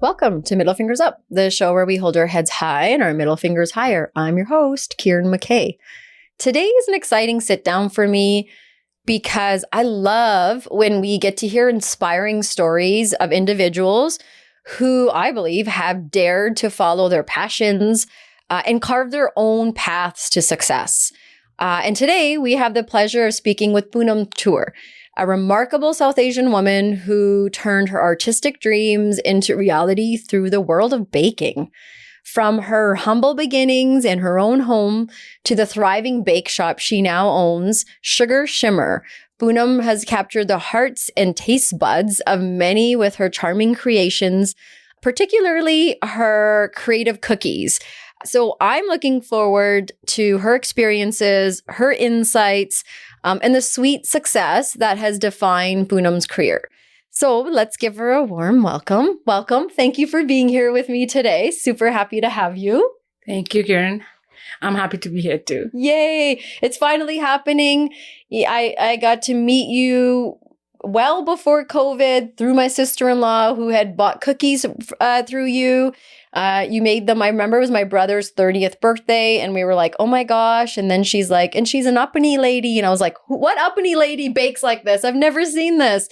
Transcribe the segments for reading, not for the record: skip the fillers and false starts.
Welcome to Middle Fingers Up, the show where we hold our heads high and our middle fingers higher. I'm your host, Kieran McKay. Today is an exciting sit down for me because I love when we get to hear inspiring stories of individuals who I believe have dared to follow their passions and carve their own paths to success. And today we have the pleasure of speaking with Poonam Toor, a remarkable South Asian woman who turned her artistic dreams into reality through the world of baking. From her humble beginnings in her own home to the thriving bake shop she now owns, Sugar Shimmer, Poonam has captured the hearts and taste buds of many with her charming creations, particularly her creative cookies. So I'm looking forward to her experiences, her insights, and the sweet success that has defined Poonam's career. So let's give her a warm welcome. Welcome. Thank you for being here with me today. Super happy to have you. Thank you, Kieran. I'm happy to be here too. Yay. It's finally happening. I got to meet you well before COVID through my sister-in-law who had bought cookies through you. You made them. I remember it was my brother's 30th birthday and we were like, oh my gosh. And then she's like, and she's an uppity lady. And I was like, what uppity lady bakes like this? I've never seen this.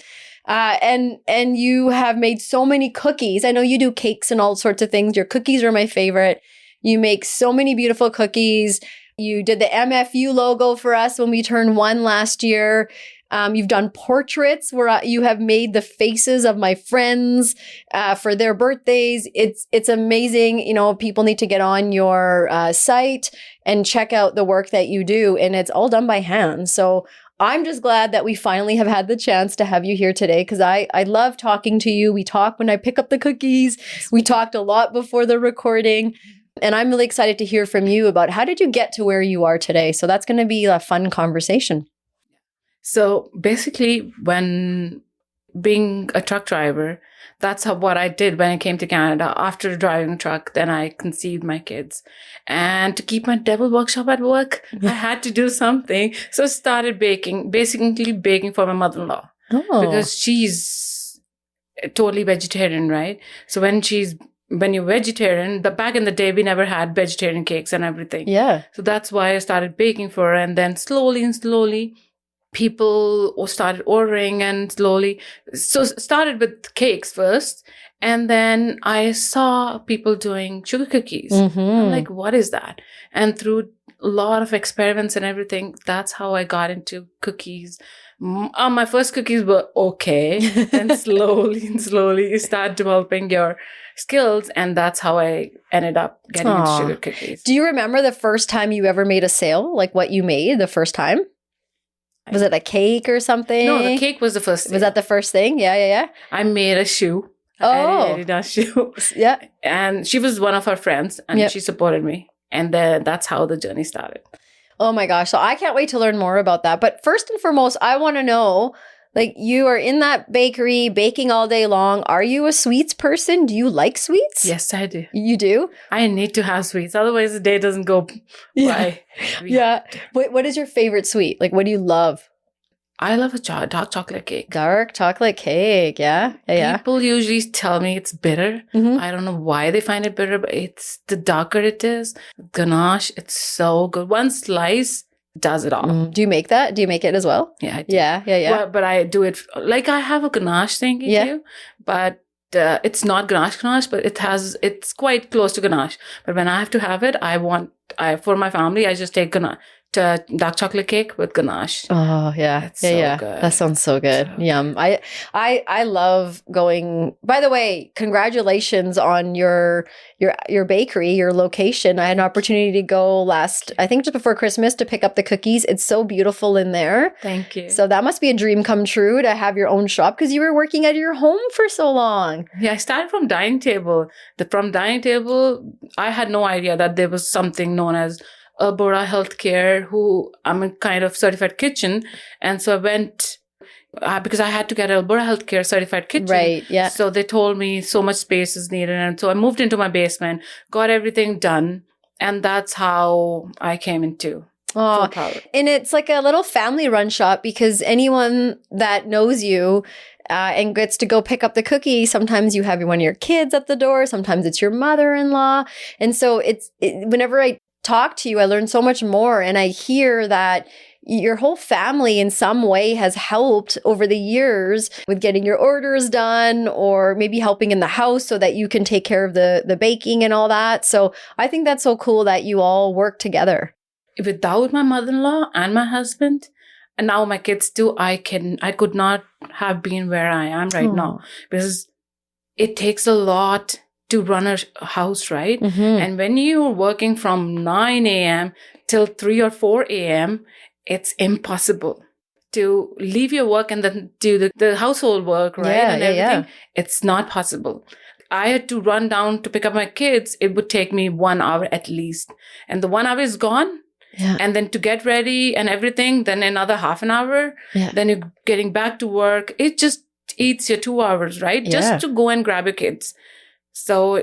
And you have made so many cookies. I know you do cakes and all sorts of things. Your cookies are my favorite. You make so many beautiful cookies. You did the MFU logo for us when we turned 1 last year. You've done portraits where you have made the faces of my friends for their birthdays. It's amazing. You know, people need to get on your site and check out the work that you do. And it's all done by hand. So I'm just glad that we finally have had the chance to have you here today because I love talking to you. We talk when I pick up the cookies. We talked a lot before the recording. And I'm really excited to hear from you about how did you get to where you are today? So that's going to be a fun conversation. So basically, when being a truck driver, that's what I did when I came to Canada. After driving a truck, then I conceived my kids. And to keep my devil workshop at work, I had to do something. So I started baking, basically baking for my mother-in-law. Oh. Because she's totally vegetarian, right? So when you're vegetarian, back in the day, we never had vegetarian cakes and everything. Yeah. So that's why I started baking for her. And then slowly, people started ordering and slowly. So started with cakes first. And then I saw people doing sugar cookies. Mm-hmm. I'm like, what is that? And through a lot of experiments and everything, that's how I got into cookies. My first cookies were okay. And slowly you start developing your skills. And that's how I ended up getting into sugar cookies. Do you remember the first time you ever made a sale? Like what you made the first time? Was it a cake or something? No, the cake was the first thing. Was that the first thing? Yeah. I made a shoe. Oh. Adidas shoe. Yeah. And she was one of her friends and she supported me. And then that's how the journey started. Oh my gosh. So I can't wait to learn more about that. But first and foremost, I want to know, like you are in that bakery baking all day long. Are you a sweets person? Do you like sweets? Yes, I do. You do? I need to have sweets. Otherwise the day doesn't go by. Yeah. What is your favorite sweet? Like what do you love? I love a dark chocolate cake. Dark chocolate cake. Yeah. People usually tell me it's bitter. Mm-hmm. I don't know why they find it bitter, but it's the darker it is. Ganache, it's so good. One slice does it all. Do you make that? Do you make it as well? Yeah, I do. Yeah. But I do it, like I have a ganache thing too, but it's not ganache, but it's quite close to ganache. But when I have to have it, for my family, I just take dark chocolate cake with ganache. Oh yeah, it's so good. That sounds so good. So Yum. I love going. By the way, congratulations on your bakery, your location. I had an opportunity to go I think just before Christmas to pick up the cookies. It's so beautiful in there. Thank you. So that must be a dream come true to have your own shop because you were working at your home for so long. Yeah, I started from dining table. From dining table, I had no idea that there was something known as Alberta Healthcare, who I'm a kind of certified kitchen. And so I went because I had to get Alberta Healthcare certified kitchen. Right. Yeah. So they told me so much space is needed. And so I moved into my basement, got everything done. And that's how I came into Oh, Full Power. And it's like a little family run shop because anyone that knows you and gets to go pick up the cookie, sometimes you have one of your kids at the door, sometimes it's your mother-in-law. And so whenever I talk to you, I learn so much more. And I hear that your whole family in some way has helped over the years with getting your orders done or maybe helping in the house so that you can take care of the baking and all that. So I think that's so cool that you all work together. Without my mother-in-law and my husband, and now my kids too, I could not have been where I am right now, because it takes a lot to run a house, right? Mm-hmm. And when you're working from 9 a.m. till 3 or 4 a.m., it's impossible to leave your work and then do the household work, right? Yeah, and everything. It's not possible. I had to run down to pick up my kids. It would take me 1 hour at least. And the 1 hour is gone. Yeah. And then to get ready and everything, then another half an hour. Yeah. Then you're getting back to work. It just eats your 2 hours, right? Yeah. Just to go and grab your kids. So,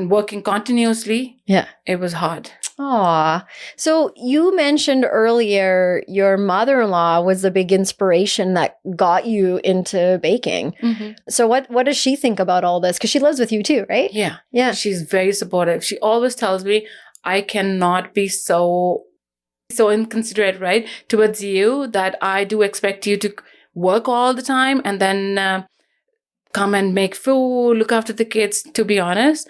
working continuously. Yeah. It was hard. Aw. So you mentioned earlier your mother-in-law was a big inspiration that got you into baking. Mm-hmm. So what does she think about all this? Because she lives with you too, right? Yeah. Yeah. She's very supportive. She always tells me, I cannot be so inconsiderate, right, towards you, that I do expect you to work all the time and then come and make food, look after the kids. To be honest,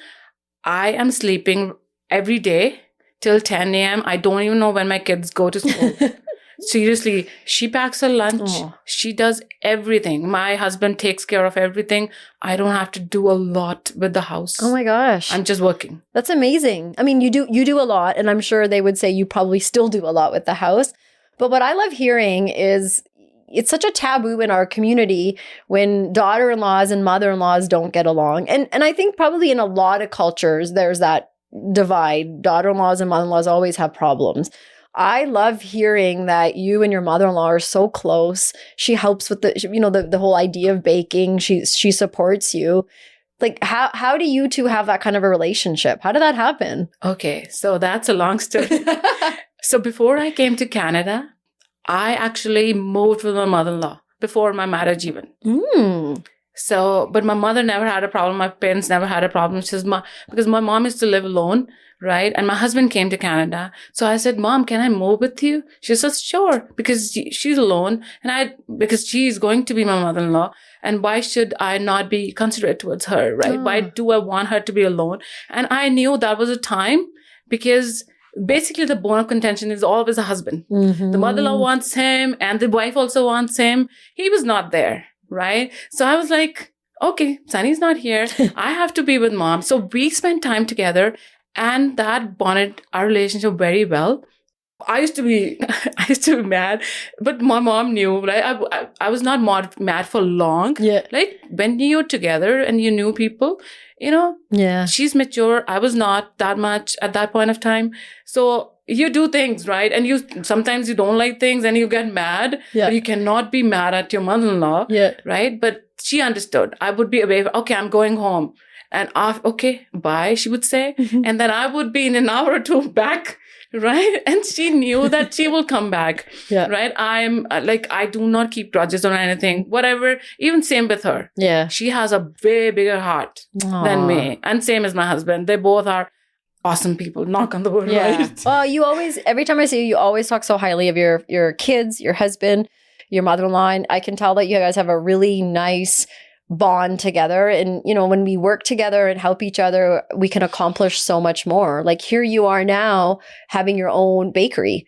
I am sleeping every day till 10 a.m. I don't even know when my kids go to school. Seriously, she packs her lunch. Oh. She does everything. My husband takes care of everything. I don't have to do a lot with the house. Oh my gosh. I'm just working. That's amazing. I mean, you do a lot, and I'm sure they would say you probably still do a lot with the house. But what I love hearing is it's such a taboo in our community when daughter-in-laws and mother-in-laws don't get along. And I think probably in a lot of cultures, there's that divide. Daughter-in-laws and mother-in-laws always have problems. I love hearing that you and your mother-in-law are so close. She helps with the whole idea of baking. She supports you. Like, how do you two have that kind of a relationship? How did that happen? Okay, so that's a long story. So before I came to Canada, I actually moved with my mother-in-law before my marriage even. So, but my mother never had a problem. My parents never had a problem. Because my mom used to live alone, right? And my husband came to Canada. So I said, Mom, can I move with you? She says, sure, because she's alone. And because she's going to be my mother-in-law. And why should I not be considerate towards her, right? Why do I want her to be alone? And I knew that was a time, because basically the bone of contention is always a husband. Mm-hmm. The mother-in-law wants him and the wife also wants him. He was not there. Right? So I was like, okay, Sunny's not here. I have to be with Mom. So we spent time together, and that bonded our relationship very well. I used to be mad, but my mom knew, right? I was not mad for long. Yeah. Like when you're together and you knew people, yeah, she's mature. I was not that much at that point of time. So you do things, right? And sometimes you don't like things and you get mad. Yeah. But you cannot be mad at your mother-in-law. Yeah. Right? But she understood. I would be away. Okay, I'm going home. And okay, bye, she would say. Mm-hmm. And then I would be in an hour or two back. Right? And she knew that she will come back. Yeah. Right? I'm I do not keep grudges or anything, whatever. Even same with her. Yeah. She has a way bigger heart than me. And same as my husband. They both are awesome people. Knock on the wood. Yeah. Right? Well, every time I see you always talk so highly of your kids, your husband, your mother-in-law. And I can tell that you guys have a really nice bond together. And, when we work together and help each other, we can accomplish so much more. Like here you are now having your own bakery.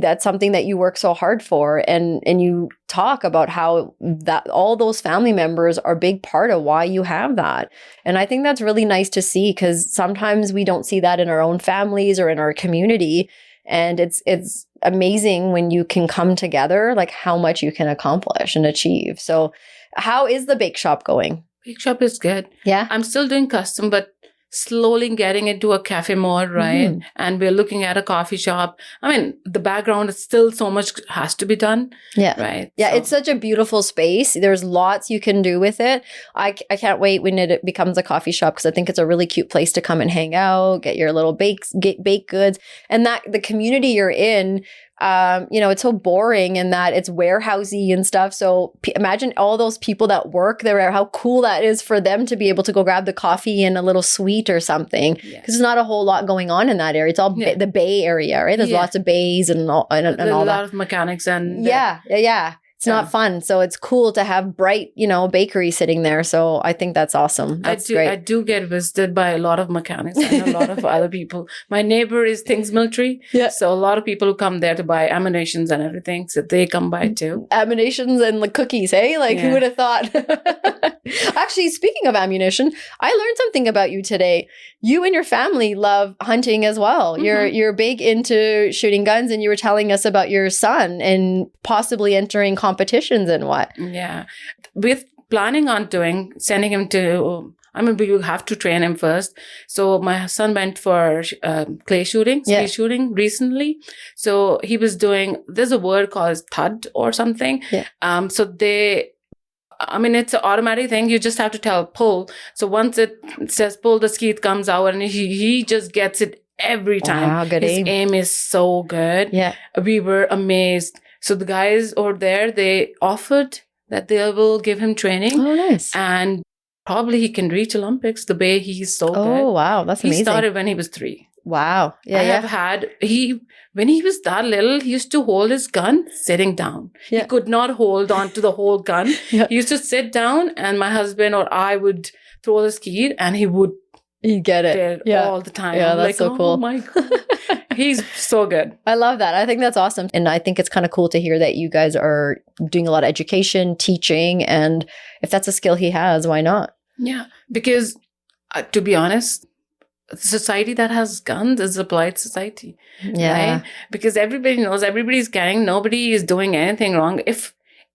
That's something that you work so hard for. And you talk about how that all those family members are a big part of why you have that. And I think that's really nice to see, because sometimes we don't see that in our own families or in our community. And it's amazing when you can come together, like how much you can accomplish and achieve. So how is the bake shop going? Bake shop is good. Yeah. I'm still doing custom, but slowly getting into a cafe mode, right? Mhm. And we're looking at a coffee shop. I mean, the background is still so much has to be done, Yeah. right? Yeah, So- it's such a beautiful space. There's lots you can do with it. I can't wait when it becomes a coffee shop because I think it's a really cute place to come and hang out, get your little baked goods, and that the community you're in. It's so boring in that it's warehousey and stuff. So imagine all those people that work there, how cool that is for them to be able to go grab the coffee and a little sweet or something. Because there's not a whole lot going on in that area. It's all the Bay Area, right? There's lots of bays and all, and There's all a that. lot of mechanics and Yeah. It's not fun. So it's cool to have bright, bakery sitting there. So I think that's awesome. That's great. I do get visited by a lot of mechanics and a lot of other people. My neighbor is Things Military. Yeah. So a lot of people who come there to buy ammunitions and everything. So they come by too. Ammunitions and like cookies, hey? Like who would have thought? Actually, speaking of ammunition, I learned something about you today. You and your family love hunting as well. Mm-hmm. You're big into shooting guns, and you were telling us about your son and possibly entering competitions and what. Yeah. We're planning on sending him to, we will have to train him first. So my son went for clay shooting, speed shooting recently. So he was there's a word called thud or something. Yeah. So it's an automatic thing. You just have to tell pull. So once it says pull, the skeet comes out and he just gets it every time. Wow, good His aim is so good. Yeah. We were amazed. So the guys over there, they offered that they will give him training. Oh, nice. And probably he can reach Olympics the way he's so good. Oh, wow. That's amazing. He started when he was 3. Wow. Yeah. I have had, when he was that little, he used to hold his gun sitting down. Yeah. He could not hold on to the whole gun. Yeah. He used to sit down and my husband or I would throw the skeet and he would You get it. all the time. Yeah, I'm that's so cool. Oh my God. He's so good. I love that. I think that's awesome. And I think it's kind of cool to hear that you guys are doing a lot of education, teaching, and if that's a skill he has, why not? Yeah, because to be honest, a society that has guns is a polite society. Yeah. Right? Because everybody knows everybody's carrying, nobody is doing anything wrong.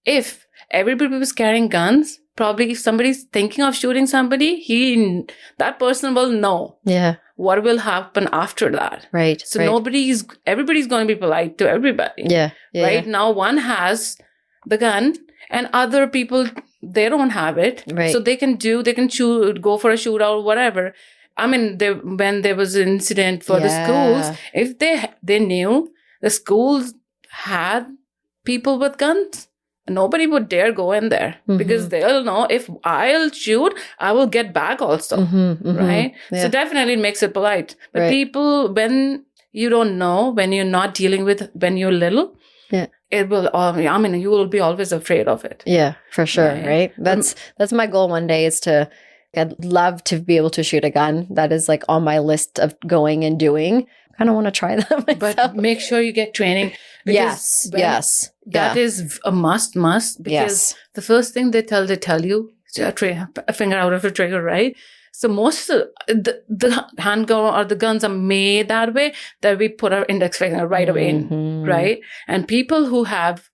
If everybody was carrying guns, probably if somebody's thinking of shooting somebody, that person will know. Yeah. What will happen after that? Right. So right. everybody's going to be polite to everybody. Yeah. Right now, one has the gun, and other people they don't have it. Right. So they can shoot, go for a shootout, whatever. When there was an incident for the schools, if they knew the schools had people with guns, nobody would dare go in there because they'll know if I'll shoot, I will get back also, right? Yeah. So definitely it makes it polite. But people, when you don't know, when you're not dealing with, when you're little, it will, you will be always afraid of it. Yeah, for sure, right? That's my goal one day is I'd love to be able to shoot a gun. That is like on my list of going and doing. I kind of want to try that myself. But make sure you get training. Yes. That is a must because the first thing they tell you, a finger out of the trigger, right? So most of the handgun or the guns are made that way that we put our index finger right away in, right? And people who have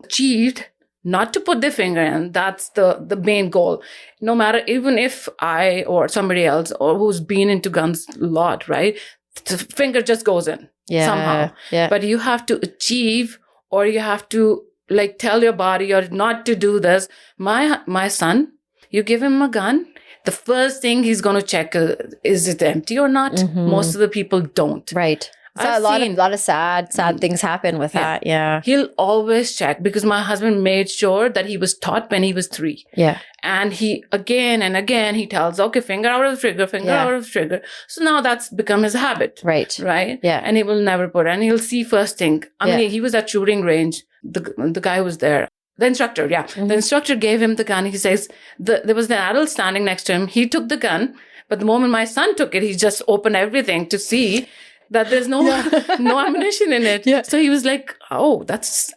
achieved not to put their finger in, that's the main goal. No matter, even if I or somebody else or who's been into guns a lot, right? The finger just goes in somehow. Yeah. But you have to achieve, or you have to like tell your body or not to do this. My son, you give him a gun, the first thing he's going to check is it empty or not? Most of the people don't. Right. So a lot of sad things happen with that. Yeah. He'll always check because my husband made sure that he was taught when he was 3. Yeah. And he again and again he tells, okay, finger out of the trigger, out of the trigger. So now that's become his habit. Right. Right. Yeah. And he will never put, and he'll see first thing. He was at shooting range. The guy was there. The instructor, The instructor gave him the gun. He says, there was an adult standing next to him. He took the gun, but the moment my son took it, he just opened everything to see that there's no ammunition in it. Yeah. So he was like, oh, that's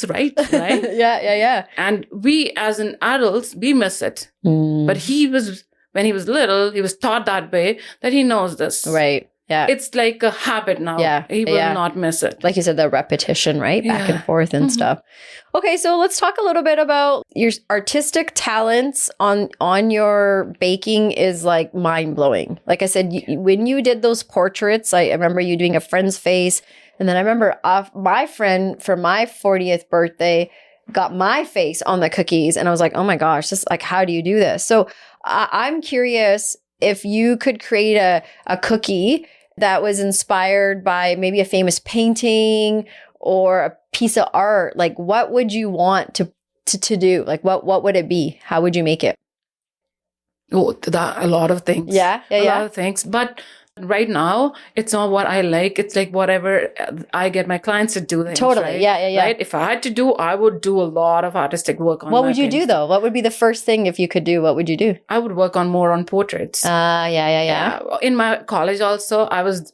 right. Yeah. And we as an adults, we miss it. But when he was little, he was taught that way that he knows this. Right. Yeah. It's like a habit now. Yeah. He will not miss it. Like you said, the repetition, right? Back and forth and Mhm. stuff. Okay, so let's talk a little bit about your artistic talents on your baking is like mind-blowing. Like I said, when you did those portraits, I remember you doing a friend's face. And then I remember my friend for my 40th birthday got my face on the cookies. And I was like, oh my gosh, this like, how do you do this? So I'm curious if you could create a cookie that was inspired by maybe a famous painting or a piece of art, like what would you want to do? Like what would it be? How would you make it? Oh, a lot of things. A lot of things. But right now, it's not what I like. It's like whatever I get my clients to do things. Totally. Right? Yeah. Right? If I had to do, I would do a lot of artistic work on What would you do paintings. though? What would be the first thing if you could do? What would you do? I would work on more on portraits. Yeah. In my college also, I was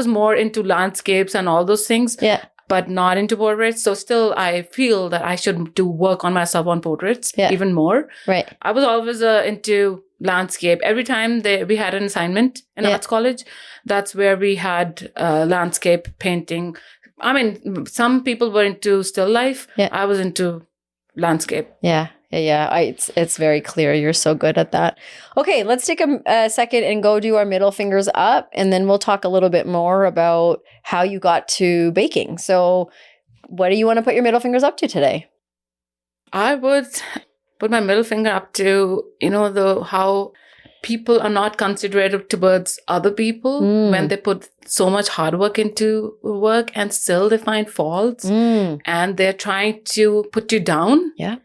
more into landscapes and all those things. Yeah. But not into portraits. So still, I feel that I should do work on myself on portraits even more. Right. I was always into landscape. Every time we had an assignment in arts college, that's where we had landscape painting. I mean, some people were into still life. Yeah. I was into landscape. Yeah. It's very clear. You're so good at that. Okay, let's take a second and go do our middle fingers up, and then we'll talk a little bit more about how you got to baking. So, what do you want to put your middle fingers up to today? I would put my middle finger up to how people are not considerate towards other people when they put so much hard work into work and still they find faults and they're trying to put you down. Yeah.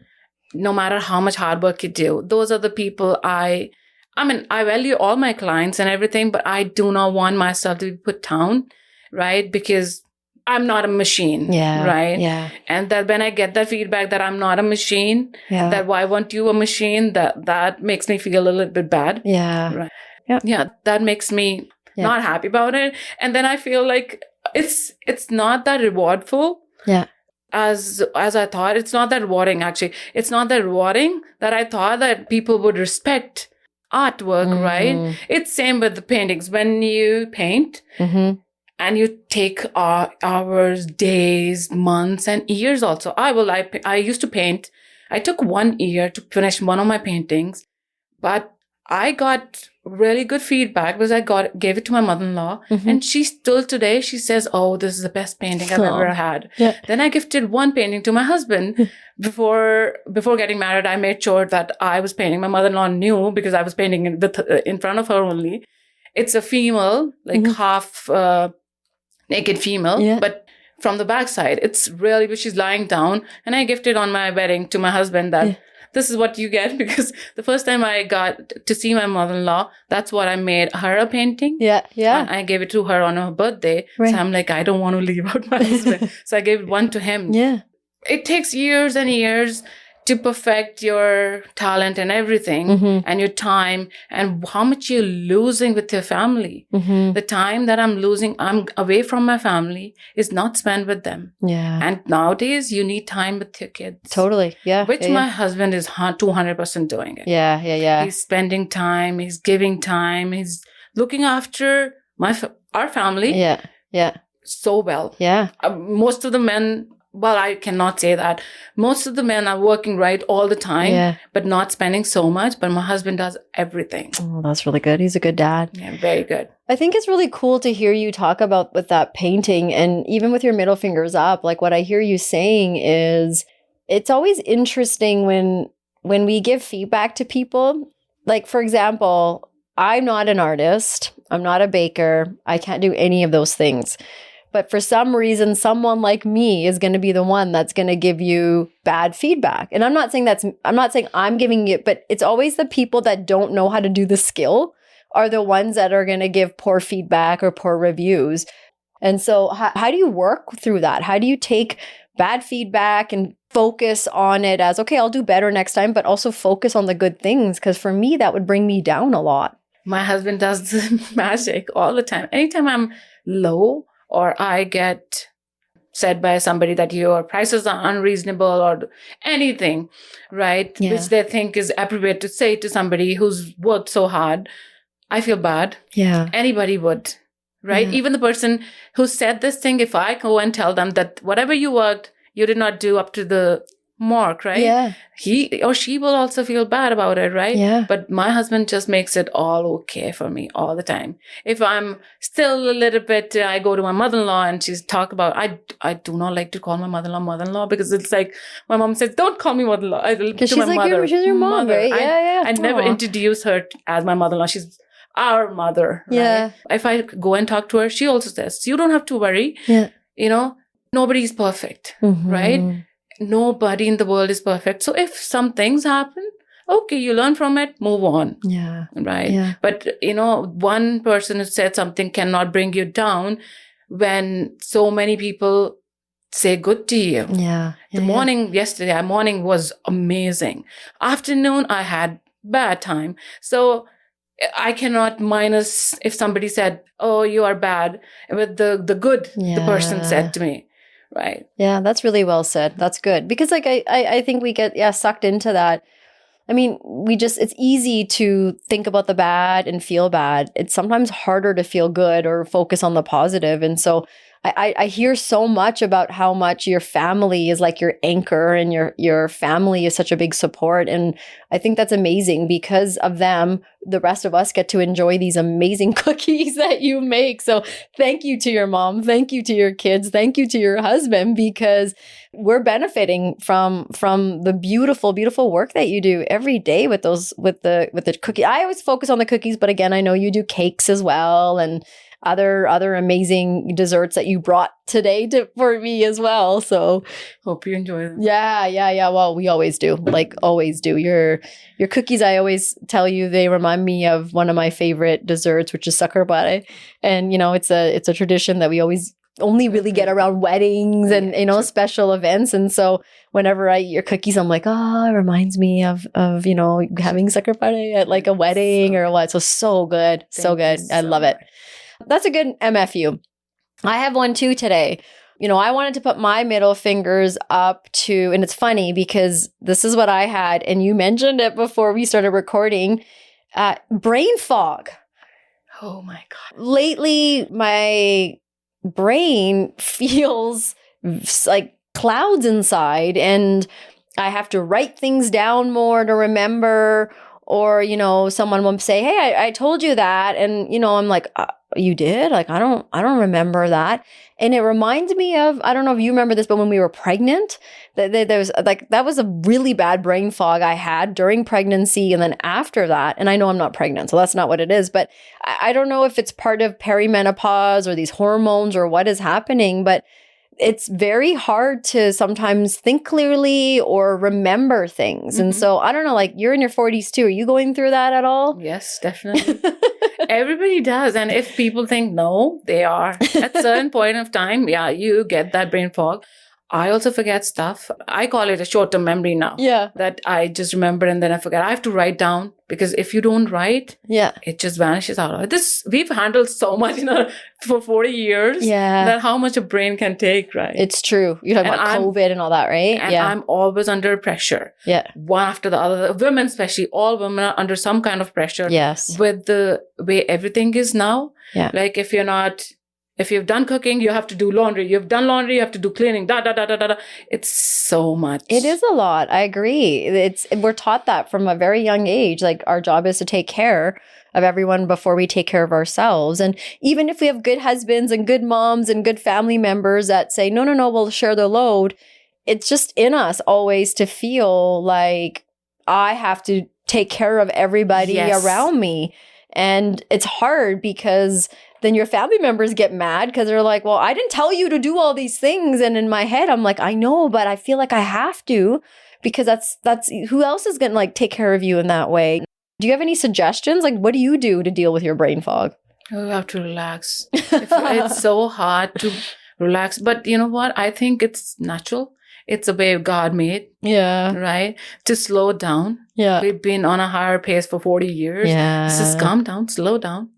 No matter how much hard work you do. Those are the people I value all my clients and everything, but I do not want myself to be put down, right? Because I'm not a machine, right? Yeah. And that when I get that feedback that I'm not a machine, that why weren't you a machine, that makes me feel a little bit bad. Yeah. Right. Yeah. Yeah. That makes me not happy about it. And then I feel like it's not that rewardful. Yeah. As I thought. It's not that rewarding, actually. It's not that rewarding that I thought that people would respect artwork, right? It's same with the paintings. When you paint and you take hours, days, months, and years also. I used to paint. I took 1 year to finish one of my paintings, but I got really good feedback because I gave it to my mother-in-law, and she still today, she says, oh, this is the best painting I've ever had. Yeah. Then I gifted one painting to my husband. Before getting married, I made sure that I was painting. My mother-in-law knew because I was painting in front of her only. It's a female, like half naked female, but from the backside, it's really, she's lying down. And I gifted on my wedding to my husband that this is what you get, because the first time I got to see my mother-in-law, that's what I made her a painting. Yeah. And I gave it to her on her birthday. Right. So I'm like, I don't want to leave out my husband. So I gave one to him. Yeah. It takes years and years to perfect your talent and everything and your time and how much you're losing with your family. The time that I'm losing, I'm away from my family, is not spent with them. Yeah. And nowadays you need time with your kids. Totally. Yeah. Which my husband is 200% doing it. Yeah. He's spending time, he's giving time, he's looking after our family. Yeah. So well. Yeah. Most of the men, well, I cannot say that. Most of the men are working right all the time, but not spending so much. But my husband does everything. Oh, that's really good. He's a good dad. Yeah, very good. I think it's really cool to hear you talk about with that painting, and even with your middle fingers up. Like what I hear you saying is, it's always interesting when we give feedback to people. Like, for example, I'm not an artist. I'm not a baker. I can't do any of those things. But for some reason, someone like me is going to be the one that's going to give you bad feedback. And I'm not saying I'm giving it, but it's always the people that don't know how to do the skill are the ones that are going to give poor feedback or poor reviews. And so how do you work through that? How do you take bad feedback and focus on it as, okay, I'll do better next time, but also focus on the good things? Because for me, that would bring me down a lot. My husband does the magic all the time. Anytime I'm low, or I get said by somebody that your prices are unreasonable or anything, right? Yeah. Which they think is appropriate to say to somebody who's worked so hard. I feel bad. Yeah. Anybody would, right? Yeah. Even the person who said this thing, if I go and tell them that whatever you worked, you did not do up to the mark, right? Yeah. He or she will also feel bad about it, right? Yeah. But my husband just makes it all okay for me all the time. If I'm still a little bit, I go to my mother-in-law and she's talk about, I do not like to call my mother-in-law because it's like, my mom says, don't call me mother-in-law. Because she's like, she's your mom, right? Yeah. I never introduce her as my mother-in-law. She's our mother. Yeah. Right? If I go and talk to her, she also says, you don't have to worry. Yeah. Nobody's perfect, Mm-hmm. right? Nobody in the world is perfect. So if some things happen, okay, you learn from it, move on. Yeah. Right. Yeah. But, one person who said something cannot bring you down when so many people say good to you. Yeah. Yesterday, our morning was amazing. Afternoon, I had bad time. So I cannot minus if somebody said, oh, you are bad with the good the person said to me. Right. Yeah, that's really well said. That's good. Because I think we get sucked into that. I mean, it's easy to think about the bad and feel bad. It's sometimes harder to feel good or focus on the positive. And so I hear so much about how much your family is like your anchor and your family is such a big support. And I think that's amazing. Because of them, the rest of us get to enjoy these amazing cookies that you make. So thank you to your mom. Thank you to your kids. Thank you to your husband, because we're benefiting from the beautiful, beautiful work that you do every day with the cookie. I always focus on the cookies, but again, I know you do cakes as well and other amazing desserts that you brought today for me as well. So hope you enjoy them. Yeah. Well, we always do. Like always do. Your cookies, I always tell you, they remind me of one of my favorite desserts, which is sugar pare. And it's a tradition that we always only really get around weddings and special events. And so whenever I eat your cookies, I'm like, it reminds me of having sugar pare at like a wedding or what. So good. So good. I love it. That's a good MFU. I have one too today. I wanted to put my middle fingers up to, and it's funny because this is what I had, and you mentioned it before we started recording, brain fog. Oh my God. Lately, my brain feels like clouds inside, and I have to write things down more to remember. Or, someone will say, hey, I told you that. And, I'm like, you did? Like, I don't remember that. And it reminds me of, I don't know if you remember this, but when we were pregnant, there's like, that was a really bad brain fog I had during pregnancy. And then after that, and I know I'm not pregnant, so that's not what it is, but I don't know if it's part of perimenopause or these hormones or what is happening, but it's very hard to sometimes think clearly or remember things. Mm-hmm. And so I don't know, like you're in your 40s too. Are you going through that at all? Yes, definitely. Everybody does. And if people think no, they are. At a certain point of time, you get that brain fog. I also forget stuff. I call it a short-term memory now. Yeah. That I just remember and then I forget. I have to write down because if you don't write, it just vanishes out of it. We've handled so much, for 40 years. Yeah. That how much a brain can take, right? It's true. You're talking about COVID and all that, right? And I'm always under pressure. Yeah. One after the other. Women especially, all women are under some kind of pressure. Yes. With the way everything is now. Yeah. Like if you've done cooking, you have to do laundry. You've done laundry, you have to do cleaning. It's so much. It is a lot. I agree. We're taught that from a very young age. Like our job is to take care of everyone before we take care of ourselves. And even if we have good husbands and good moms and good family members that say, no, we'll share the load. It's just in us always to feel like I have to take care of everybody around me. And it's hard because then your family members get mad because they're like, well, I didn't tell you to do all these things. And in my head, I'm like, I know, but I feel like I have to because that's who else is going to like take care of you in that way. Do you have any suggestions? Like, what do you do to deal with your brain fog? You have to relax. It's so hard to relax. But you know what? I think it's natural. It's a way God made. Yeah. Right? To slow down. Yeah. We've been on a higher pace for 40 years. Yeah. Just calm down, slow down.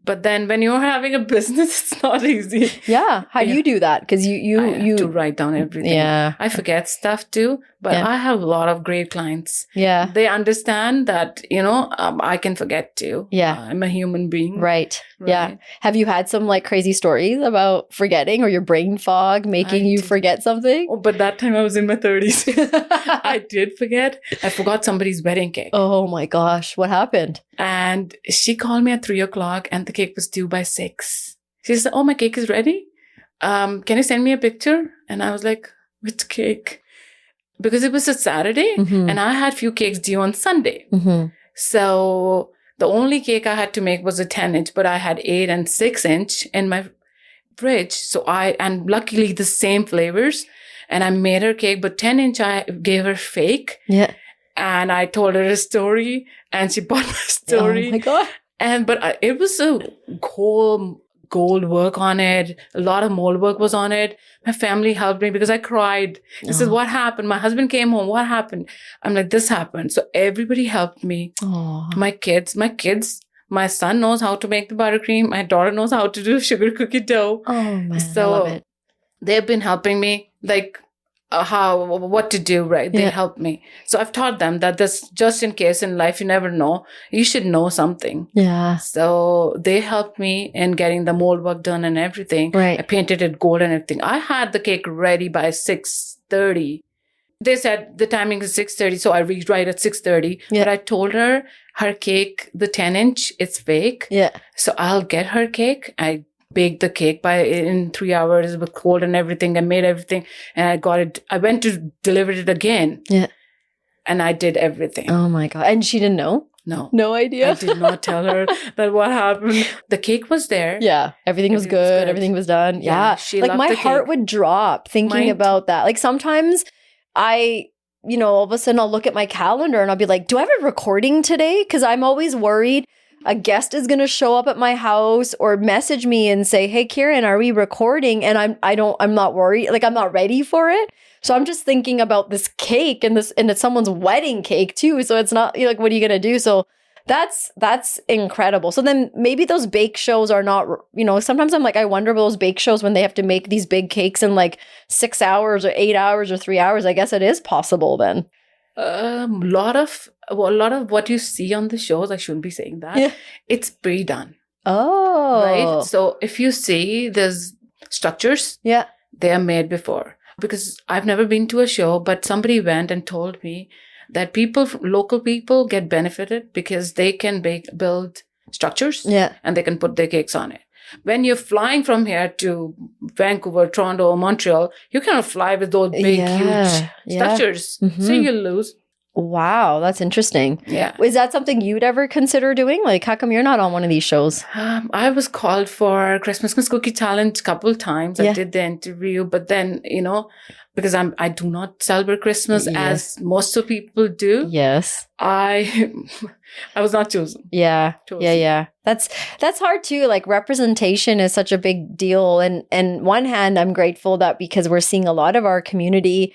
But then when you're having a business, it's not easy. Yeah. How do you do that? Because you have to write down everything. Yeah. I forget stuff too, but I have a lot of great clients. Yeah. They understand that, I can forget too. Yeah. I'm a human being. Right. Yeah. Have you had some like crazy stories about forgetting or your brain fog making you forget something? Oh, but that time I was in my 30s. I did forget. I forgot somebody's wedding cake. Oh my gosh. What happened? And she called me at 3:00 and the cake was due by 6. She said, "Oh, my cake is ready. Can you send me a picture?" And I was like, "Which cake?" Because it was a Saturday and I had few cakes due on Sunday. So the only cake I had to make was a 10-inch, but I had 8 and 6-inch in my fridge. So and luckily the same flavors. And I made her cake, but 10-inch I gave her fake. Yeah. And I told her a story and she bought my story. Oh my God. But it was a gold work on it. A lot of mold work was on it. My family helped me because I cried. They said, "What happened?" My husband came home. "What happened?" I'm like, "This happened." So everybody helped me. My kids, my son knows how to make the buttercream. My daughter knows how to do sugar cookie dough. Oh man, so I love it. They've been helping me, like what to do, right? They helped me. So I've taught them that this, just in case in life, you never know, you should know something. Yeah. So they helped me in getting the mold work done and everything. Right. I painted it gold and everything. I had the cake ready by 6:30. They said the timing is 6:30, so I reached right at 6:30. Yeah. But I told her cake, the 10-inch, it's fake. Yeah. So I'll get her cake. I baked the cake in 3 hours with cold and everything. I made everything and I got it. I went to deliver it again. Yeah. And I did everything. Oh my God. And she didn't know? No. No idea? I did not tell her that what happened. The cake was there. Yeah. Everything was good. Everything was done. Yeah. She like loved my the heart cake. would drop thinking about that. Like sometimes all of a sudden I'll look at my calendar and I'll be like, do I have a recording today? Because I'm always worried a guest is going to show up at my house or message me and say, "Hey, Kieran, are we recording?" And I'm not worried. Like I'm not ready for it. So I'm just thinking about this cake and it's someone's wedding cake too. So it's not like, what are you going to do? So that's incredible. So then maybe those bake shows are not, sometimes I'm like, I wonder about those bake shows when they have to make these big cakes in like 6 hours or 8 hours or 3 hours. I guess it is possible then. A lot of what you see on the shows, I shouldn't be saying that. Yeah. It's pre-done. Oh. Right? So if you see there's structures, they are made before. Because I've never been to a show, but somebody went and told me that local people get benefited because they can build structures and they can put their cakes on it. When you're flying from here to Vancouver, Toronto, or Montreal, you cannot fly with those big, huge structures. So you lose. Wow, that's interesting. Yeah. Is that something you'd ever consider doing? Like, how come you're not on one of these shows? I was called for Christmas Cookie Challenge a couple of times. I did the interview, but then, because I do not celebrate Christmas as most of people do. Yes. I was not chosen. Yeah. Yeah. That's hard too. Like representation is such a big deal. And one hand, I'm grateful that because we're seeing a lot of our community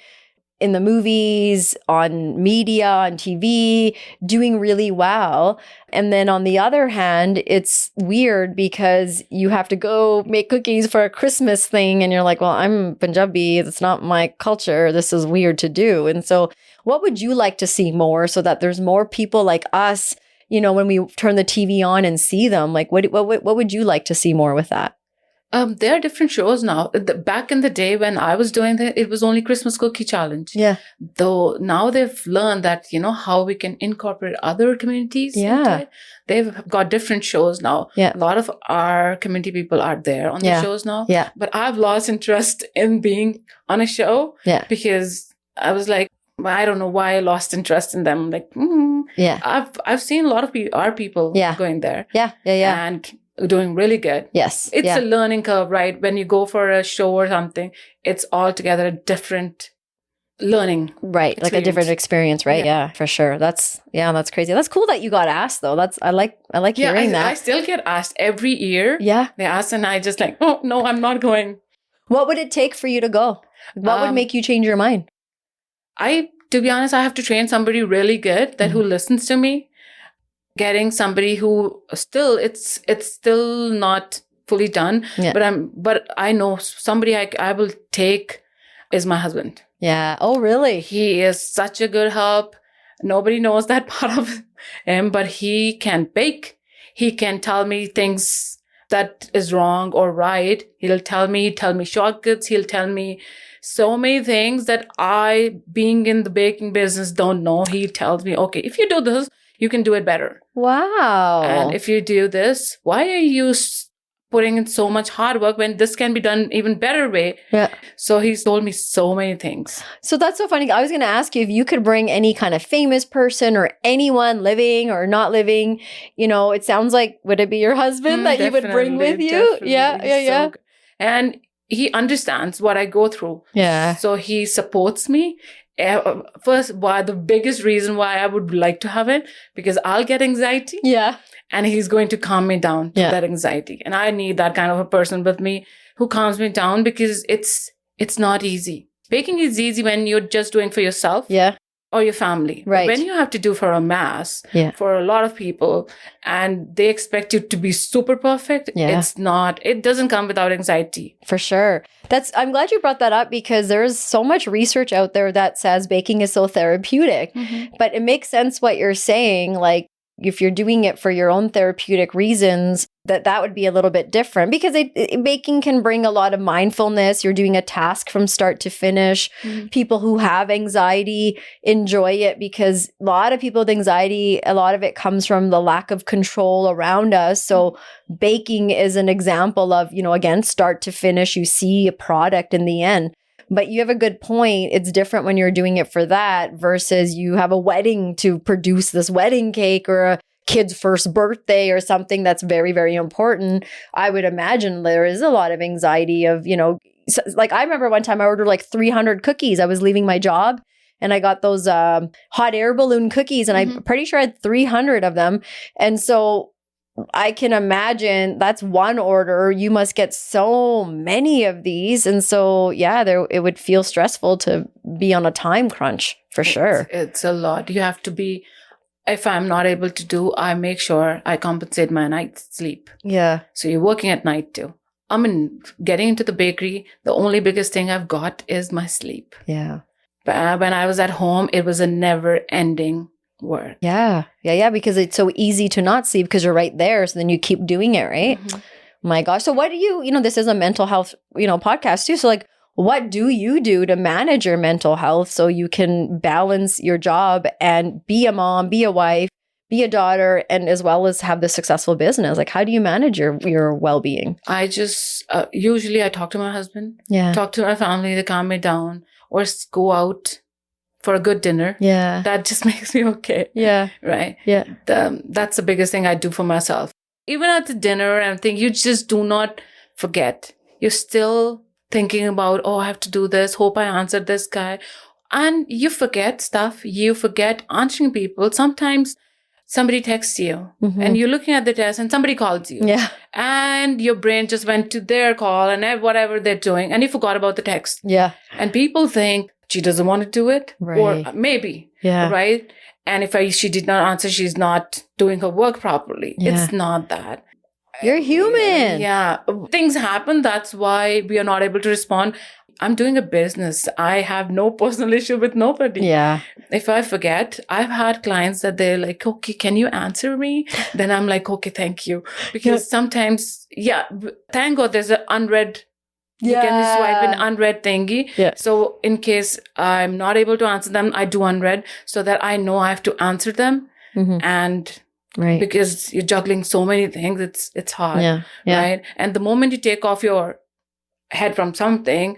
in the movies, on media, on TV, doing really well. And then on the other hand, it's weird because you have to go make cookies for a Christmas thing and you're like, well, I'm Punjabi. It's not my culture. This is weird to do. And so what would you like to see more so that there's more people like us, when we turn the TV on and see them? Like, what would you like to see more with that? There are different shows now. Back in the day when I was doing that, it was only Christmas Cookie Challenge. Yeah. Though now they've learned that, how we can incorporate other communities into it. They've got different shows now. Yeah. A lot of our community people are there on the shows now. Yeah. But I've lost interest in being on a show. Yeah. Because I was like, I don't know why I lost interest in them. Like, yeah. I've seen a lot of our people going there. Yeah. And doing really good. Yes. It's a learning curve, right? When you go for a show or something, it's altogether a different learning. Right. Experience. Like a different experience, right? Yeah, for sure. That's crazy. That's cool that you got asked though. I like hearing that. I still get asked every year. Yeah. They ask and I just like, oh no, I'm not going. What would it take for you to go? What would make you change your mind? To be honest, I have to train somebody really good who listens to me. getting somebody who still, it's still not fully done, but I know somebody I will take is my husband. Yeah. Oh, really? He is such a good help. Nobody knows that part of him, but he can bake. He can tell me things that is wrong or right. He'll tell me shortcuts. He'll tell me so many things that I, being in the baking business, don't know. He tells me, okay, if you do this, you can do it better. Wow. And if you do this, why are you putting in so much hard work when this can be done even better way? Yeah. So he's told me so many things. So that's so funny. I was going to ask you if you could bring any kind of famous person or anyone living or not living, it sounds like, would it be your husband that you would bring with you? Definitely. Yeah. So and he understands what I go through. Yeah. So he supports me. First, the biggest reason why I would like to have it, because I'll get anxiety. Yeah. And he's going to calm me down to that anxiety. And I need that kind of a person with me who calms me down, because it's not easy. Baking is easy when you're just doing for yourself. Yeah. Or your family. Right. When you have to do for a mass, for a lot of people, and they expect you to be super perfect, it doesn't come without anxiety. For sure. I'm glad you brought that up, because there's so much research out there that says baking is so therapeutic. Mm-hmm. But it makes sense what you're saying. Like, if you're doing it for your own therapeutic reasons, that would be a little bit different, because baking can bring a lot of mindfulness. You're doing a task from start to finish. Mm-hmm. People who have anxiety enjoy it, because a lot of people with anxiety, a lot of it comes from the lack of control around us. So baking is an example of, again, start to finish, you see a product in the end. But you have a good point. It's different when you're doing it for that versus you have a wedding to produce this wedding cake, or a kid's first birthday or something that's very, very important. I would imagine there is a lot of anxiety of, like I remember one time I ordered like 300 cookies. I was leaving my job and I got those hot air balloon cookies, and I'm pretty sure I had 300 of them. And so I can imagine that's one order. You must get so many of these. And so, it would feel stressful to be on a time crunch for sure. It's a lot. You have to be, if I'm not able to do, I make sure I compensate my night sleep. Yeah. So you're working at night too. Getting into the bakery, the only biggest thing I've got is my sleep. Yeah. But when I was at home, it was a never ending work. Yeah, because it's so easy to not sleep because you're right there. So then you keep doing it, right? Mm-hmm. My gosh. So what do you, this is a mental health, podcast too. So like, what do you do to manage your mental health so you can balance your job and be a mom, be a wife, be a daughter, and as well as have the successful business? Like, how do you manage your well-being? I just, usually I talk to my husband, talk to my family to calm me down, or go out for a good dinner. Yeah. That just makes me okay. Yeah. Right. Yeah. That's the biggest thing I do for myself. Even at the dinner, I'm thinking, you just do not forget. You're still thinking about, I have to do this. Hope I answered this guy. And you forget stuff. You forget answering people. Sometimes somebody texts you and you're looking at the text and somebody calls you. Yeah. And your brain just went to their call and whatever they're doing. And you forgot about the text. Yeah. And people think, she doesn't want to do it. Right. Or maybe. Yeah. Right. And if she did not answer, she's not doing her work properly. Yeah. It's not that. You're human. Yeah. Things happen. That's why we are not able to respond. I'm doing a business. I have no personal issue with nobody. Yeah. If I forget, I've had clients that they're like, okay, can you answer me? Then I'm like, okay, thank you. Because sometimes, thank God there's an unread. You can swipe an unread thingy. Yeah. So in case I'm not able to answer them, I do unread so that I know I have to answer them. Mm-hmm. And because you're juggling so many things, it's hard. Yeah. Yeah. Right. And the moment you take off your head from something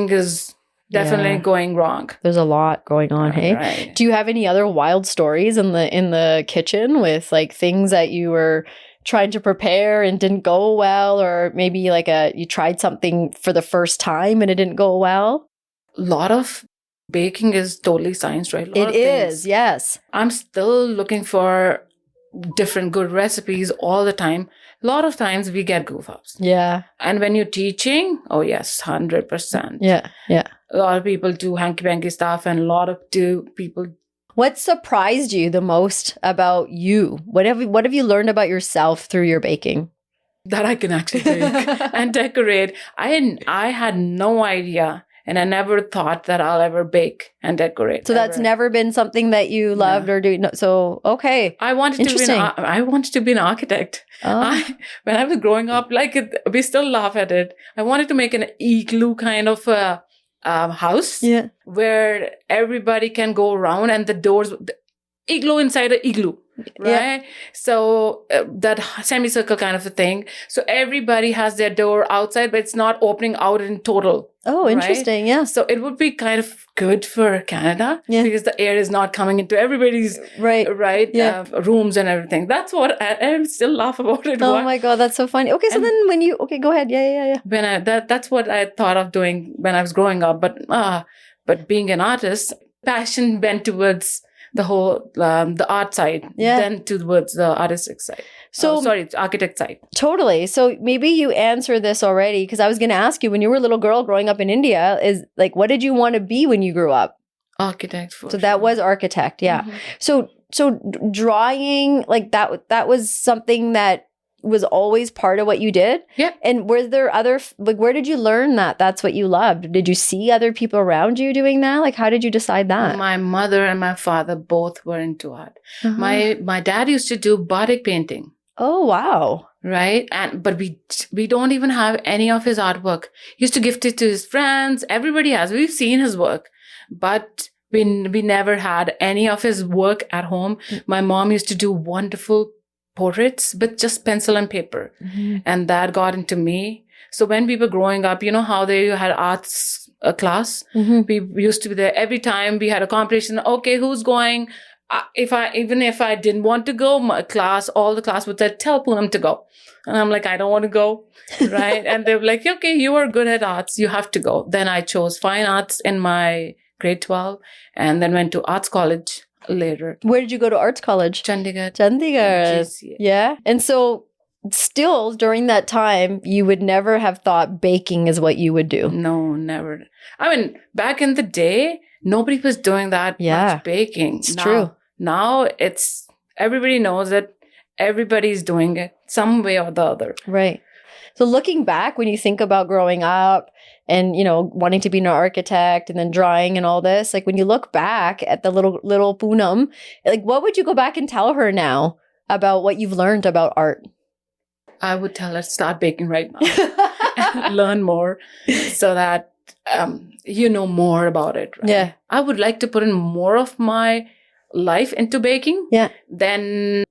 is definitely going wrong. There's a lot going on. Hey, right. Do you have any other wild stories in the kitchen with like things that you were trying to prepare and didn't go well, or maybe like you tried something for the first time and it didn't go well? A lot of baking is totally science, right? It is, yes. I'm still looking for different good recipes all the time. A lot of times we get goof ups. Yeah. And when you're teaching, oh yes, 100%. Yeah. Yeah. A lot of people do hanky-panky stuff and a lot of people What surprised you the most about you? What have you learned about yourself through your baking? That I can actually bake and decorate. I had no idea, and I never thought that I'll ever bake and decorate. So that's never been something that you loved or do. No, so okay, I wanted to be an architect. Oh. When I was growing up, we still laugh at it. I wanted to make an igloo kind of house, where everybody can go around, and the igloo inside a igloo. Right. So that semicircle kind of a thing. So everybody has their door outside, but it's not opening out in total. Oh, interesting. Right? Yeah. So it would be kind of good for Canada because the air is not coming into everybody's rooms and everything. That's what I still laugh about it. Oh my God, that's so funny. Okay, so then when you go ahead. Yeah. When that's what I thought of doing when I was growing up. But being an artist, passion went towards the whole the art side, then towards the artistic side. So architect side. Totally. So maybe you answered this already, because I was going to ask you, when you were a little girl growing up in India, is like, what did you want to be when you grew up? Architect. So that was architect. Yeah. Mm-hmm. So drawing, like that was something that was always part of what you did? Yeah. And were there where did you learn that that's what you loved? Did you see other people around you doing that? Like, how did you decide that? My mother and my father both were into art. My dad used to do batik painting. Oh, wow. Right. But we don't even have any of his artwork. He used to gift it to his friends. Everybody has. We've seen his work, but we never had any of his work at home. My mom used to do wonderful portraits, but just pencil and paper. And that got into me. So when we were growing up, you know how they had arts class? We used to be there every time we had a competition. Okay, who's going? Even if I didn't want to go, all the class would say, tell Poonam to go. And I'm like, I don't want to go. Right. And they were like, okay, you are good at arts. You have to go. Then I chose fine arts in my grade 12 and then went to arts college later. Where did you go to arts college? Chandigarh. Yeah. And so still during that time, you would never have thought baking is what you would do. No, never. I mean, back in the day, nobody was doing that much baking. It's true. Now everybody knows it. Everybody's doing it some way or the other. Right. So looking back, when you think about growing up and, wanting to be an architect and then drawing and all this, like when you look back at the little Poonam, like what would you go back and tell her now about what you've learned about art? I would tell her, start baking right now. Learn more so that you know more about it. Right? Yeah. I would like to put in more of my life into baking than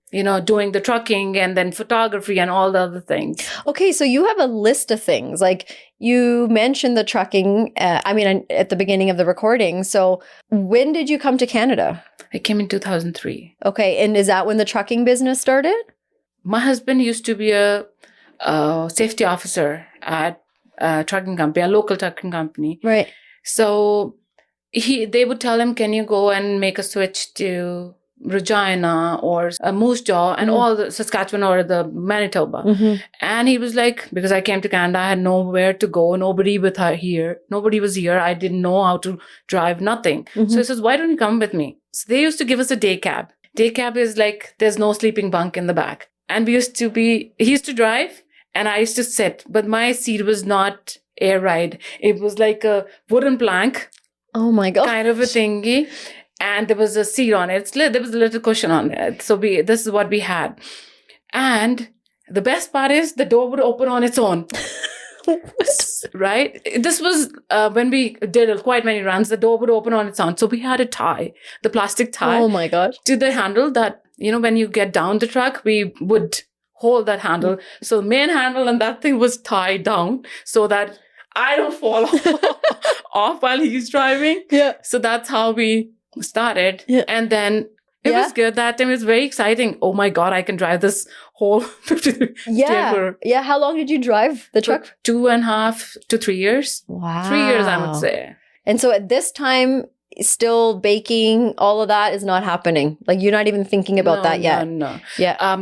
doing the trucking and then photography and all the other things. Okay, so you have a list of things. Like you mentioned the trucking, at the beginning of the recording. So when did you come to Canada? I came in 2003. Okay, and is that when the trucking business started? My husband used to be a safety officer at a trucking company, a local trucking company. Right. So they would tell him, can you go and make a switch to Regina or Moose Jaw and all the Saskatchewan or the Manitoba. And he was like, because I came to Canada, I had nowhere to go. Nobody was here. I didn't know how to drive, nothing. So he says, why don't you come with me? So they used to give us a day cab. Day cab is like, there's no sleeping bunk in the back. And he used to drive and I used to sit, but my seat was not air ride. It was like a wooden plank. Oh my God. Kind of a thingy. And there was a seat on it. There was a little cushion on it. So this is what we had. And the best part is the door would open on its own. Right? This was when we did quite many runs. The door would open on its own. So we had a tie, the plastic tie. Oh my gosh. To the handle that, when you get down the truck, we would hold that handle. So the main handle and that thing was tied down so that I don't fall off while he's driving. Yeah. So that's how we started. Yeah. And then it was good. That time it was very exciting. Oh my God, I can drive this whole 50 Yeah. How long did you drive the truck? For 2.5 to 3 years. Wow. 3 years, I would say. And so at this time, still baking, all of that is not happening. Like you're not even thinking about that yet. No. Yeah.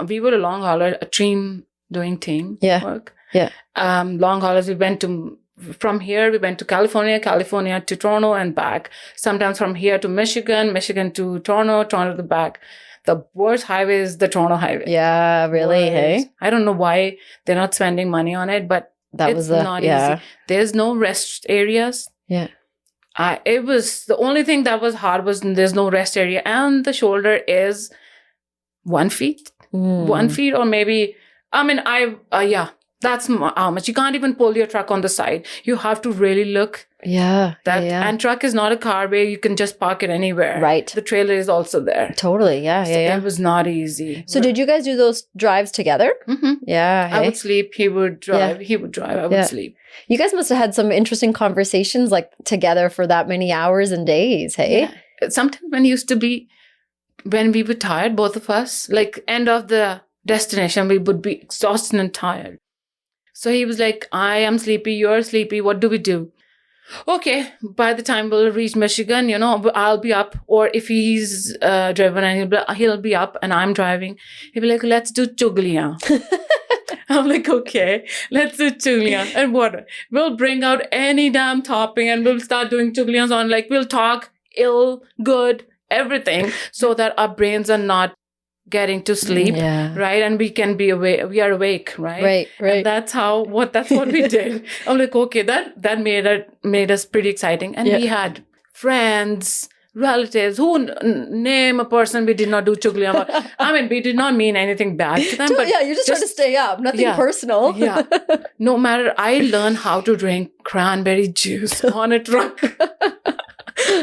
We were a long hauler, doing team work. Yeah. Long haulers, we went to from here, we went to California to Toronto and back. Sometimes from here to Michigan to Toronto to back. The worst highway is the Toronto highway. Yeah, really, Worst. hey? I don't know why they're not spending money on it, but it's not easy. There's no rest areas. Yeah. It was the only thing that was hard was there's no rest area, and the shoulder is 1 feet, 1 feet, or maybe, that's how much. You can't even pull your truck on the side. You have to really look. Yeah. And truck is not a car where you can just park it anywhere. Right. The trailer is also there. Totally. Yeah. It was not easy. So did you guys do those drives together? Mm-hmm. Yeah. I would sleep. He would drive. He would drive. I would sleep. You guys must have had some interesting conversations like together for that many hours and days. Hey. Yeah. Sometimes when we were tired, both of us, like end of the destination, we would be exhausted and tired. So he was like, I am sleepy, you're sleepy, what do we do? Okay, by the time we'll reach Michigan, I'll be up. Or if he's driven and he'll be up and I'm driving, he'll be like, let's do chugliyan. I'm like, okay, let's do chugliyan. And what? We'll bring out any damn topping and we'll start doing chugliyans on, like, we'll talk ill, good, everything, so that our brains are not getting to sleep, right? And we can be awake. We are awake, right? Right. And that's what we did. I'm like, okay, that made us pretty exciting. And we had friends, relatives, who name a person we did not do chugliyan. I mean, we did not mean anything bad to them. But you're just trying to stay up. Nothing personal. Yeah. No matter, I learned how to drink cranberry juice on a truck.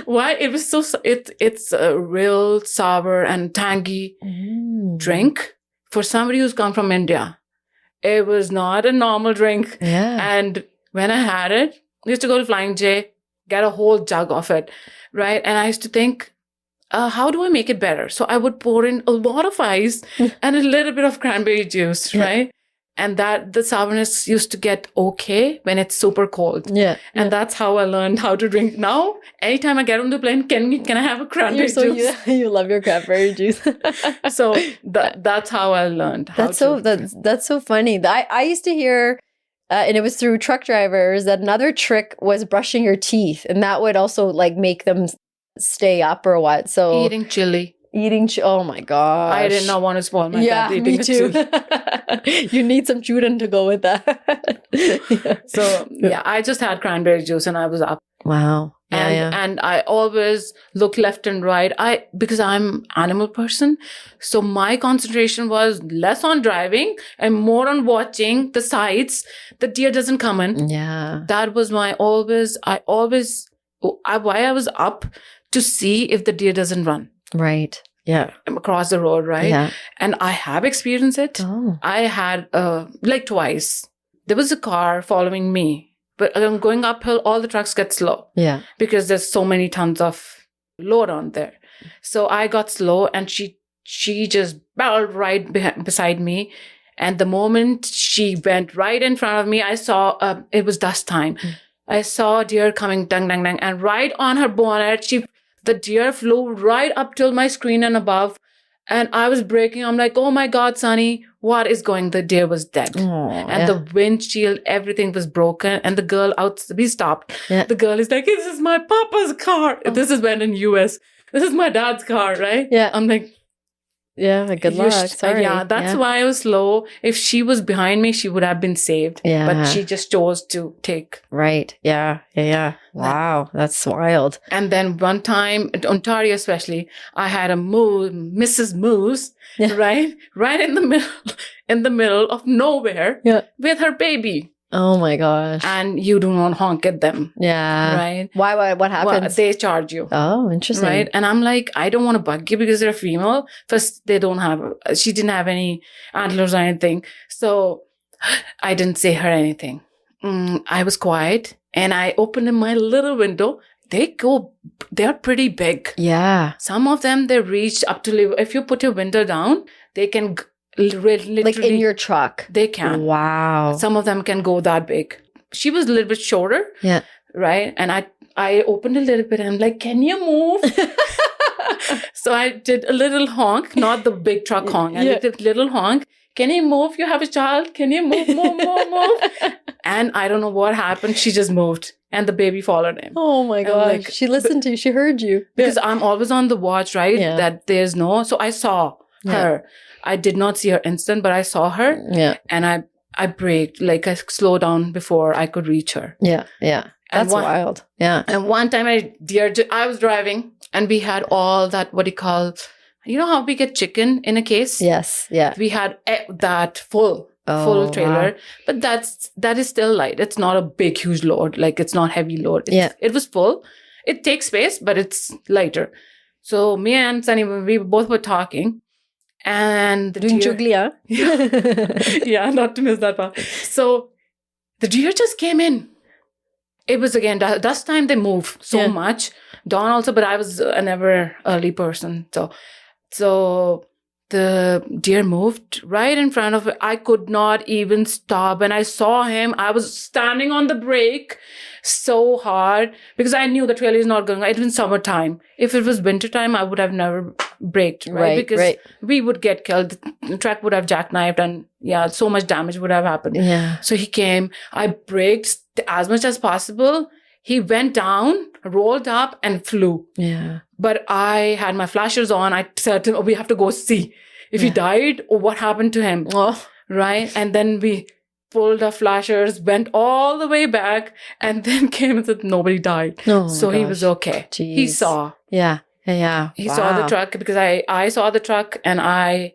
Why? It was it's a real sour and tangy drink for somebody who's come from India. It was not a normal drink. Yeah. And when I had it, I used to go to Flying J, get a whole jug of it, right? And I used to think, how do I make it better? So I would pour in a lot of ice and a little bit of cranberry juice, right? And the sourness used to get okay when it's super cold. Yeah. And that's how I learned how to drink. Now, anytime I get on the plane, can I have a cranberry juice? You love your cranberry juice. So that's how I learned. That's so funny. I used to hear, and it was through truck drivers, that another trick was brushing your teeth, and that would also like make them stay up or what. So eating chili. Oh my gosh. I did not want to spoil my dad eating me too. You need some children to go with that. So I just had cranberry juice and I was up. Wow. And I always look left and right. Because I'm animal person, so my concentration was less on driving and more on watching the sights. The deer doesn't come in. Yeah. That was why I was up to see if the deer doesn't run. Right. Yeah. Across the road, right? Yeah. And I have experienced it. Oh. I had like twice. There was a car following me. But going uphill, all the trucks get slow. Yeah. Because there's so many tons of load on there. So I got slow and she just barreled right beside me. And the moment she went right in front of me, I saw, it was dust time. I saw a deer coming, dang, dang, dang. And right on her bonnet, the deer flew right up till my screen and above. And I was braking. I'm like, oh my God, Sonny, what is going? The deer was dead. The windshield, everything was broken. And the girl we stopped. Yeah. The girl is like, this is my papa's car. Oh. This is when in US. This is my dad's car, right? Yeah. I'm like, yeah, good luck. Sorry. Yeah, that's why I was slow. If she was behind me, she would have been saved. Yeah. But she just chose to take. Right. Yeah. Wow. That's wild. And then one time, in Ontario especially, I had a Mrs. Moose, right? Right in the middle of nowhere with her baby. Oh my gosh. And you do not honk at them. Yeah. Right? Why? What happens? Well, they charge you. Oh, interesting. Right? And I'm like, I don't want to bug you because they're female. First, she didn't have any antlers or anything. So I didn't say her anything. I was quiet and I opened my little window. They're pretty big. Yeah. Some of them, they reach up to, if you put your window down, they can literally, like in your truck. They can. Wow. Some of them can go that big. She was a little bit shorter. Yeah. Right. And I opened a little bit and I'm like, can you move? So I did a little honk, not the big truck honk. I did a little honk. Can you move? You have a child. Can you move? And I don't know what happened. She just moved and the baby followed him. Oh my gosh. She listened to you. She heard you. Because I'm always on the watch, right? Yeah. That there's no. So I saw her. I did not see her instant, but I saw her. Yeah. And I braked, like I slowed down before I could reach her. Yeah. Yeah. That's wild. Yeah. And one time I was driving and we had all that, what do you call, you know how we get chicken in a case? Yes. Yeah. We had that full trailer, wow. but that is still light. It's not a big, huge load. Like it's not heavy load. It was full. It takes space, but it's lighter. So me and Sunny, we both were talking. And the doing deer, yeah, not to miss that part. So the deer just came in. It was again dust time. They move so much. Dawn also, but I was a never early person. So the deer moved right in front of it. I could not even stop. And I saw him. I was standing on the brake so hard because I knew the trailer is not going. It was summertime. If it was wintertime, I would have never braked, right? Because we would get killed. The truck would have jackknifed and so much damage would have happened. Yeah. So he came. I braked as much as possible. He went down, rolled up, and flew. Yeah. But I had my flashers on. I said to him, we have to go see if he died or what happened to him. Oh. Right? And then we pulled our flashers, went all the way back, and then came and said nobody died. Oh, so he was okay. Jeez. He saw. Yeah. Yeah. He saw the truck because I saw the truck and I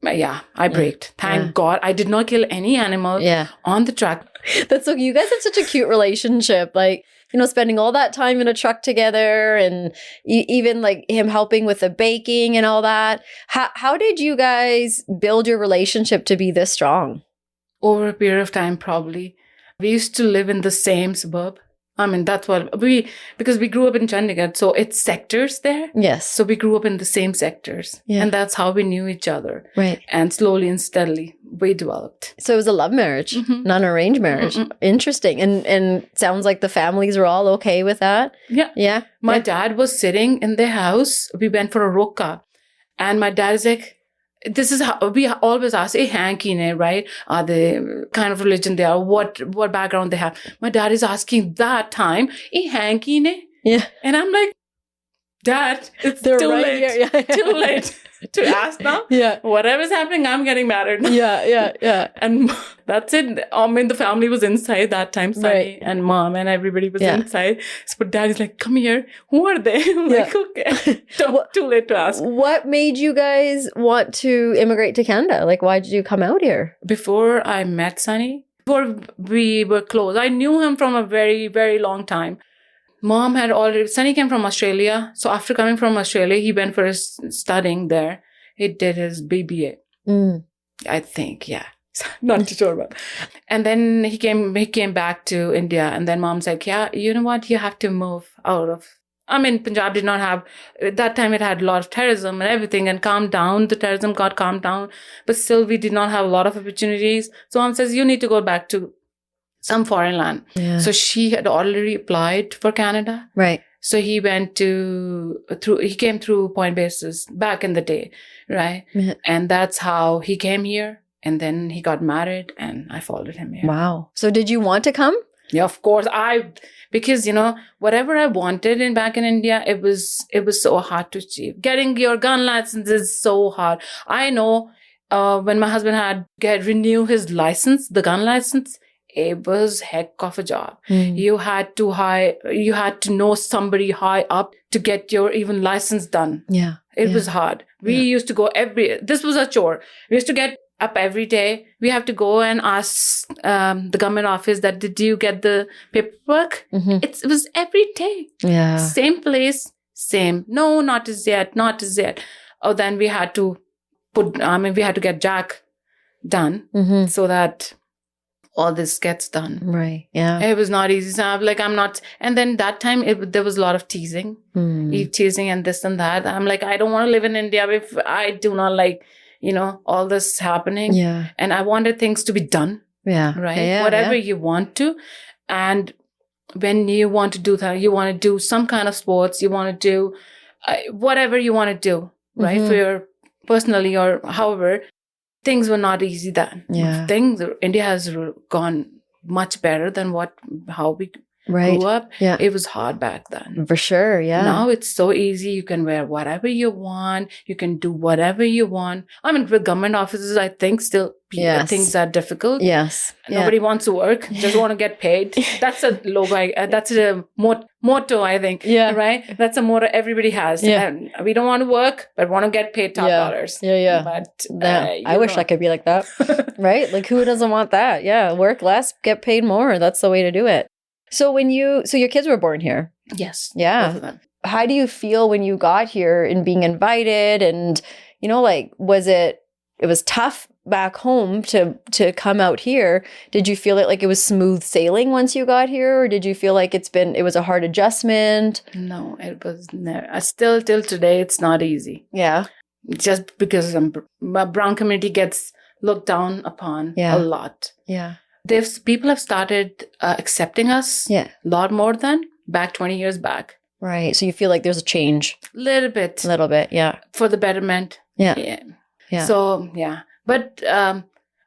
braked. Thank God. I did not kill any animal on the truck. That's so, you guys have such a cute relationship. Like, spending all that time in a truck together and even like him helping with the baking and all that. How did you guys build your relationship to be this strong? Over a period of time, probably. We used to live in the same suburb. I mean, that's what because we grew up in Chandigarh, so it's sectors there. Yes. So we grew up in the same sectors. Yeah. And that's how we knew each other. Right. And slowly and steadily, we developed. So it was a love marriage, not an arranged marriage. Mm-hmm. Interesting. And sounds like the families were all okay with that. Yeah. Yeah. My dad was sitting in the house. We went for a roka. And my dad is like, this is how we always ask, hanky, right? Are they kind of religion they are? What background they have? My dad is asking that time, hanky, yeah. And I'm like, Dad, it's too late. Too late to ask now. Yeah. Whatever's happening, I'm getting married now. Yeah. And that's it. I mean, the family was inside that time, Sunny and Mom and everybody was inside. But Dad is like, come here. Who are they? I'm like, okay. Too late to ask. What made you guys want to immigrate to Canada? Like, why did you come out here? Before I met Sunny, before we were close, I knew him from a very, very long time. Mom had Sunny came from Australia. So after coming from Australia, he went for his studying there. He did his BBA. I think, not too sure about. And then he came back to India. And then Mom's like, you know what? You have to move out of. I mean, Punjab did not have, at that time it had a lot of terrorism and everything and calmed down. The terrorism got calmed down. But still, we did not have a lot of opportunities. So Mom says, you need to go back to some foreign land. Yeah. So she had already applied for Canada. Right. So he went he came through point basis back in the day. Right. Yeah. And that's how he came here. And then he got married and I followed him here. Wow. So did you want to come? Yeah, of course. Because, whatever I wanted back in India, it was so hard to achieve. Getting your gun license is so hard. I know when my husband had renew his license, the gun license, it was heck of a job. You had to know somebody high up to get your even license done. Yeah. It was hard. We used to go this was a chore. We used to get up every day. We have to go and ask the government office that, did you get the paperwork? Mm-hmm. It was every day. Yeah. Same place, same. No, not as yet. Oh, then we had to we had to get Jack done so that all this gets done. Right. Yeah. It was not easy. So I'm not. And then that time there was a lot of teasing. Teasing and this and that. I'm like, I don't want to live in India if I do not like, all this happening. Yeah. And I wanted things to be done. Yeah. Right. Yeah, whatever you want to. And when you want to do that, you want to do some kind of sports, you want to do whatever you want to do, right? For your personally or however. Things were not easy then. Yeah. India has gone much better than how we Right. grew up. Yeah. It was hard back then. For sure. Yeah. Now it's so easy. You can wear whatever you want. You can do whatever you want. I mean, with government offices, I think still Yes. things are difficult. Yes. Nobody wants to work, just want to get paid. That's a logo. That's a motto, I think. Yeah. Right? That's a motto everybody has. Yeah. And we don't want to work, but want to get paid top dollars. Yeah. But I wish I could be like that. Right? Like, who doesn't want that? Yeah. Work less, get paid more. That's the way to do it. So your kids were born here. Yes. Yeah. Both of them. How do you feel when you got here and being invited? And, like, it was tough back home to come out here? Did you feel it was smooth sailing once you got here? Or did you feel like it was a hard adjustment? No, it was never. Still till today, it's not easy. Yeah. Just because my brown community gets looked down upon a lot. Yeah. People have started accepting us a lot more than back 20 years back. Right. So you feel like there's a change. Little bit. Yeah. For the betterment. Yeah. So, yeah. But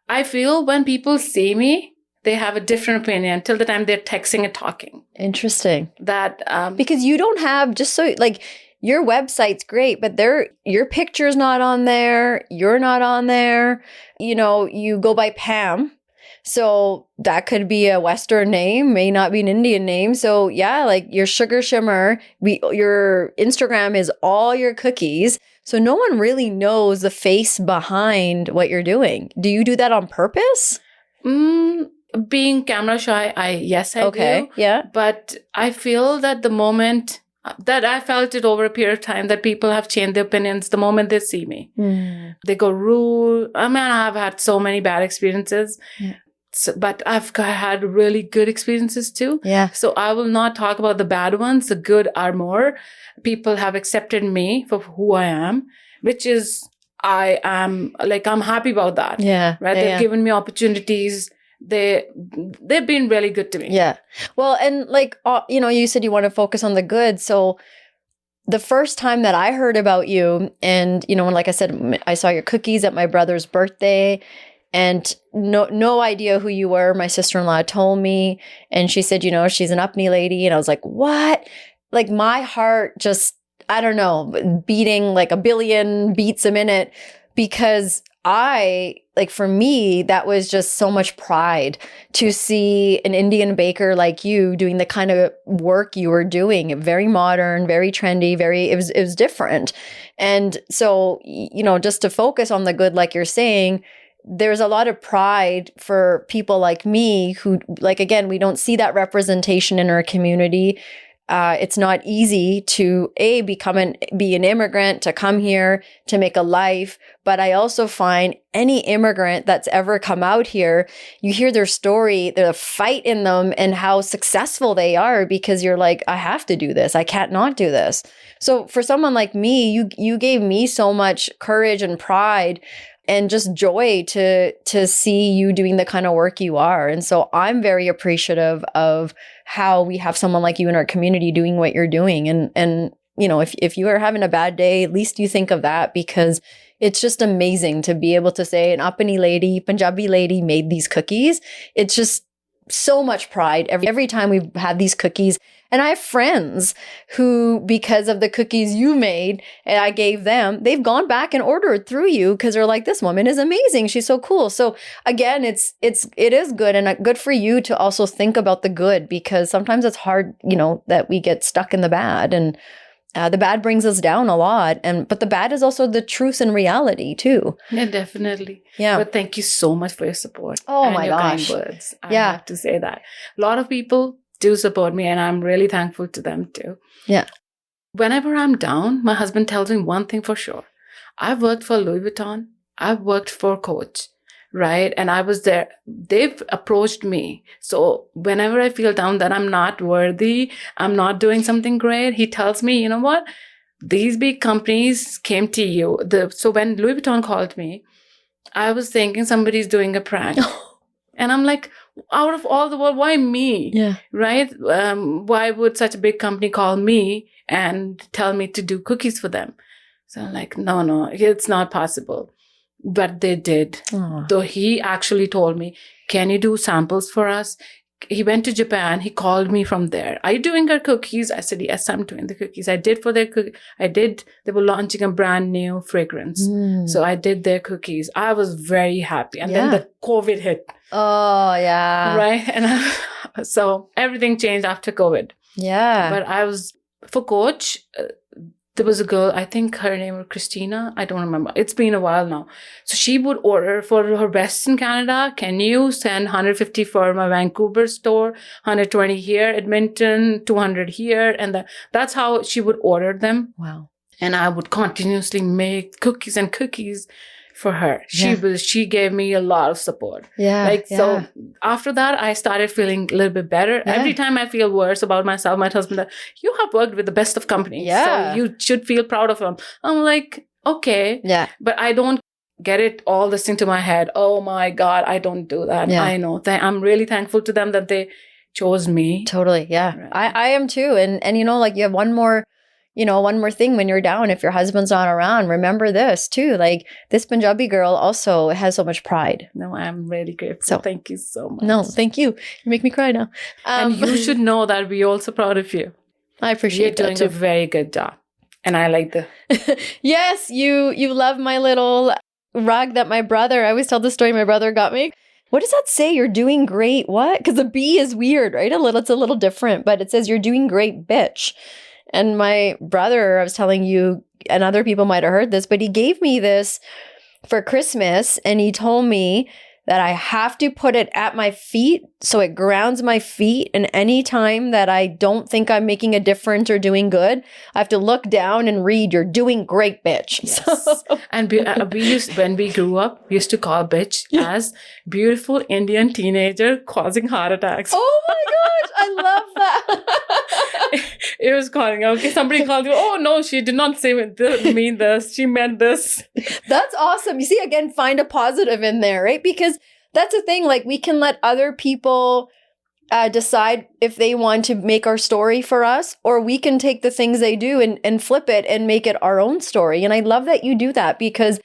I feel when people see me, they have a different opinion till the time they're texting and talking. Interesting. That because you don't have, just so, like, your website's great, but your picture's not on there. You're not on there. You go by Pam. So that could be a Western name, may not be an Indian name. So yeah, like your Sugar Shimmer, your Instagram is all your cookies. So no one really knows the face behind what you're doing. Do you do that on purpose? Being camera shy, I do. Yeah. But I feel that the moment that I felt it over a period of time that people have changed their opinions the moment they see me. They go rude. I mean, I've had so many bad experiences. Yeah. But I've had really good experiences too. Yeah. So I will not talk about the bad ones. The good are more. People have accepted me for who I am, which is, I'm happy about that. Yeah. Right. They've given me opportunities. They've been really good to me. Yeah. Well, and you said you want to focus on the good. So the first time that I heard about you and, like I said, I saw your cookies at my brother's birthday. And no idea who you were. My sister-in-law told me, and she said, she's an Upney lady. And I was like, what? Like, my heart just, I don't know, beating like a billion beats a minute, because for me, that was just so much pride to see an Indian baker like you doing the kind of work you were doing. Very modern, very trendy, it was different. And so, just to focus on the good, like you're saying, there's a lot of pride for people like me who, again, we don't see that representation in our community. It's not easy to be an immigrant, to come here, to make a life. But I also find any immigrant that's ever come out here, you hear their story, the fight in them and how successful they are, because you're like, I have to do this. I can't not do this. So for someone like me, you gave me so much courage and pride and just joy to see you doing the kind of work you are. And so I'm very appreciative of how we have someone like you in our community doing what you're doing. And if you are having a bad day, at least you think of that, because it's just amazing to be able to say an Upney lady, Punjabi lady made these cookies. It's just so much pride every time we've had these cookies. And I have friends who, because of the cookies you made and I gave them, they've gone back and ordered through you because they're like, this woman is amazing. She's so cool. So again, it is good, and good for you to also think about the good, because sometimes it's hard, that we get stuck in the bad, and the bad brings us down a lot. But the bad is also the truth and reality too. Yeah, definitely. Yeah. But thank you so much for your support. Oh and my your gosh. kind words. I have to say that. A lot of people do support me, and I'm really thankful to them too. Yeah. Whenever I'm down, my husband tells me one thing for sure. I've worked for Louis Vuitton. I've worked for Coach, right? And I was there. They've approached me. So whenever I feel down that I'm not worthy, I'm not doing something great, he tells me, you know what? These big companies came to you. So when Louis Vuitton called me, I was thinking somebody's doing a prank. And I'm like, out of all the world, why me? Yeah. Right? Why would such a big company call me and tell me to do cookies for them? So I'm like, no, it's not possible. but they did. Aw. Though he actually told me, can you do samples for us? He went to Japan. He called me from there. Are you doing our cookies? I said, yes, I'm doing the cookies. I did for their they were launching a brand new fragrance. So I did their cookies. I was very happy. And then the COVID hit. Oh, yeah. Right. And so everything changed after COVID. Yeah. But I was, for Coach, there was a girl, I think her name was Christina. I don't remember. It's been a while now. So she would order for her Western Canada. Can you send 150 for my Vancouver store, 120 here, Edmonton, 200 here? And that's how she would order them. Wow. And I would continuously make cookies and cookies for her. She gave me a lot of support. So after that, I started feeling a little bit better. Every time I feel worse about myself, my husband, you have worked with the best of companies. So you should feel proud of them. I'm like, okay. Yeah. But I don't get it all this into my head. Oh my God, I don't do that. Yeah. I know. I'm really thankful to them that they chose me. Totally. Yeah. Right. I am too. And you like you have one more thing when you're down, if your husband's not around, remember this too. Like this Punjabi girl also has so much pride. No, I'm really grateful. So thank you so much. No, thank you. You make me cry now. And you should know that we're also proud of you. I appreciate You're doing a very good job. And I like Yes, you love my little rug that I always tell the story my brother got me. What does that say? You're doing great. What? Because the B is weird, right? It's a little different, but it says you're doing great, bitch. And my brother, I was telling you, and other people might have heard this, but he gave me this for Christmas and he told me that I have to put it at my feet so it grounds my feet. And any time that I don't think I'm making a difference or doing good, I have to look down and read, you're doing great, bitch. Yes. And when we grew up, we used to call bitch as beautiful Indian teenager causing heart attacks. Oh my gosh, I love that. It was calling, okay, somebody called you, oh no, she did not mean this, she meant this. That's awesome. You see, again, find a positive in there, right? Because that's the thing, like we can let other people decide if they want to make our story for us, or we can take the things they do and flip it and make it our own story. And I love that you do that because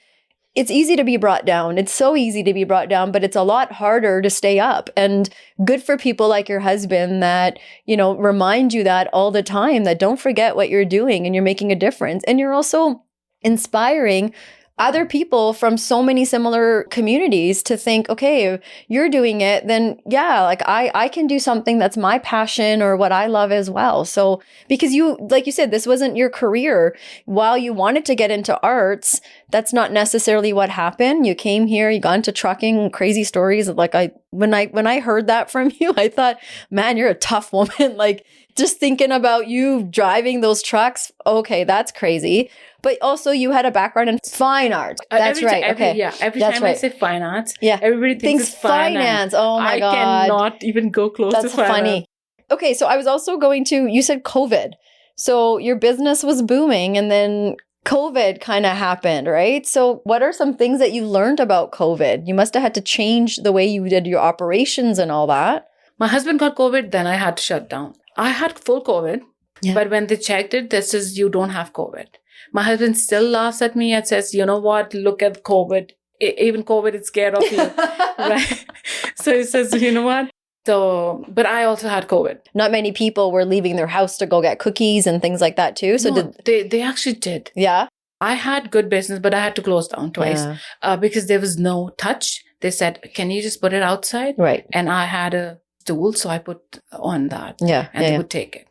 it's easy to be brought down. It's so easy to be brought down, but it's a lot harder to stay up. And good for people like your husband that, remind you that all the time, that don't forget what you're doing and you're making a difference. And you're also inspiring other people from so many similar communities to think, okay, if you're doing it, then like I can do something that's my passion or what I love as well. So because you, like you said, this wasn't your career. While you wanted to get into arts, that's not necessarily what happened. You came here, you got into trucking, crazy stories. Like when I heard that from you, I thought, man, you're a tough woman. Like just thinking about you driving those trucks. Okay, that's crazy. But also you had a background in fine art. That's right. Every time I say fine arts, everybody thinks it's finance. Oh my God. I cannot even go close to finance. That's funny. Okay, so I was also you said COVID. So your business was booming and then COVID kind of happened, right? So what are some things that you learned about COVID? You must have had to change the way you did your operations and all that. My husband got COVID, then I had to shut down. I had full COVID, but when they checked it, this is, you don't have COVID. My husband still laughs at me and says, you know what, look at COVID. Even COVID is scared of you. Right? So he says, you know what? So, but I also had COVID. Not many people were leaving their house to go get cookies and things like that too. So no, they actually did. Yeah. I had good business, but I had to close down twice because there was no touch. They said, can you just put it outside? Right. And I had a stool, so I put on that. Yeah. And they would take it.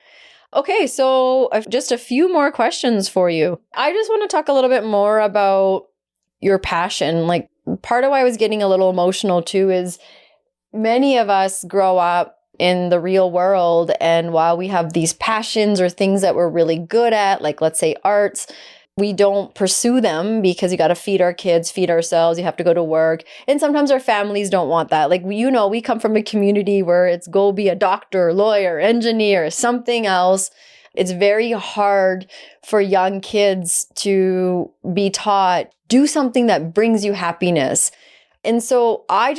Okay, so just a few more questions for you. I just want to talk a little bit more about your passion. Like part of why I was getting a little emotional too is many of us grow up in the real world, and while we have these passions or things that we're really good at, like let's say arts, we don't pursue them because you got to feed our kids, feed ourselves, you have to go to work. And sometimes our families don't want that. Like, we come from a community where it's go be a doctor, lawyer, engineer, something else. It's very hard for young kids to be taught, do something that brings you happiness. And so I'm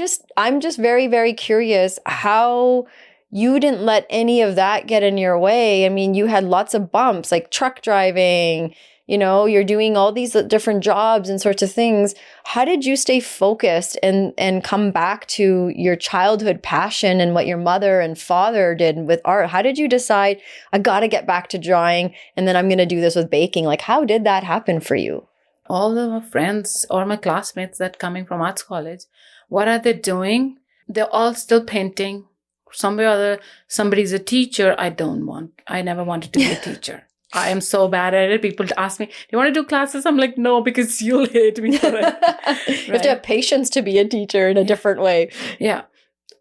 just very, very curious how you didn't let any of that get in your way. I mean, you had lots of bumps like truck driving, you're doing all these different jobs and sorts of things. How did you stay focused and come back to your childhood passion and what your mother and father did with art? How did you decide, I got to get back to drawing and then I'm going to do this with baking? Like, how did that happen for you? All of my friends or my classmates that coming from arts college, what are they doing? They're all still painting. Somewhere or other, somebody's a teacher. I never wanted to be a teacher. I am so bad at it. People ask me, do you want to do classes? I'm like, no, because you'll hate me for it. Right? You have to have patience to be a teacher in a different way. Yeah.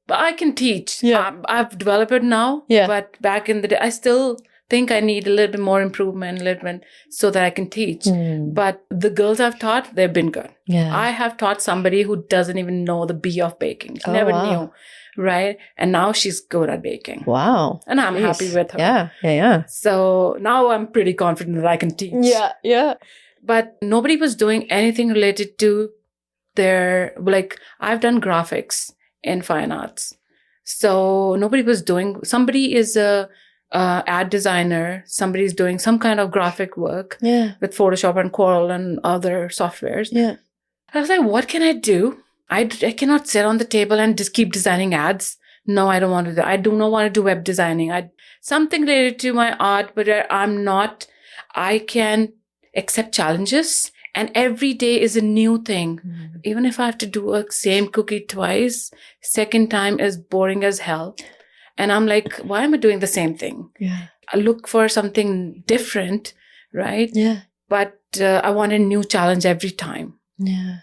But I can teach. Yeah. I've developed it now. Yeah. But back in the day, I still think I need a little bit more improvement, so that I can teach. But the girls I've taught, they've been good. Yeah. I have taught somebody who doesn't even know the B of baking. She never knew. Right. And now she's good at baking. Wow. And I'm happy with her. Yeah. So now I'm pretty confident that I can teach. Yeah. But nobody was doing anything related to their, like, I've done graphics in fine arts. So nobody was doing, somebody is a ad designer, somebody's doing some kind of graphic work with Photoshop and Corel and other softwares. Yeah. I was like, what can I do? I cannot sit on the table and just keep designing ads. No, I don't want to do. I do not want to do web designing. Something related to my art, but I can accept challenges, and every day is a new thing. Even if I have to do a same cookie twice, second time is boring as hell. And I'm like, why am I doing the same thing? Yeah. I look for something different, right? Yeah. But I want a new challenge every time. Yeah.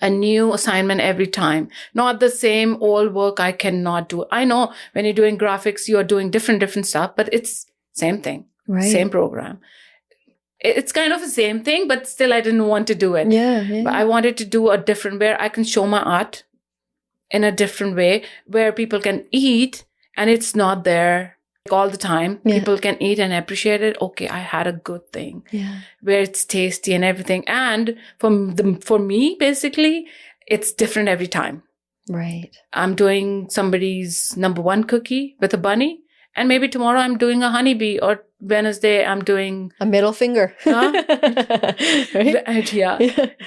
A new assignment every time. Not the same old work I cannot do. I know when you're doing graphics, you're doing different stuff, but it's same thing. Right. Same program. It's kind of the same thing, but still I didn't want to do it. Yeah. But I wanted to do a different, where I can show my art in a different way, where people can eat and it's not there all the time. Yeah. People can eat and appreciate it. Okay, I had a good thing. Yeah. Where it's tasty and everything. And for me, basically, it's different every time. Right. I'm doing somebody's number one cookie with a bunny. And maybe tomorrow I'm doing a honeybee, or Wednesday I'm doing a middle finger. Huh? Right? Yeah,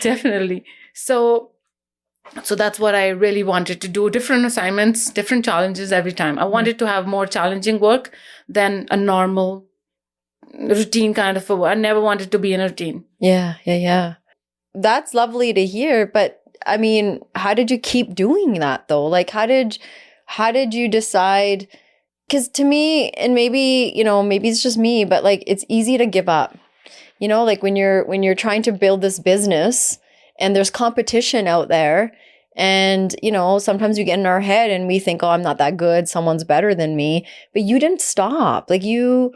definitely. So that's what I really wanted to do. Different assignments, different challenges every time. I wanted to have more challenging work than a normal routine kind of a work. I never wanted to be in a routine. Yeah. That's lovely to hear. But I mean, how did you keep doing that though? Like, how did you decide? Because to me, and maybe it's just me, but like, it's easy to give up. Like when you're trying to build this business and there's competition out there, and, sometimes we get in our head and we think, oh, I'm not that good. Someone's better than me. But you didn't stop. Like you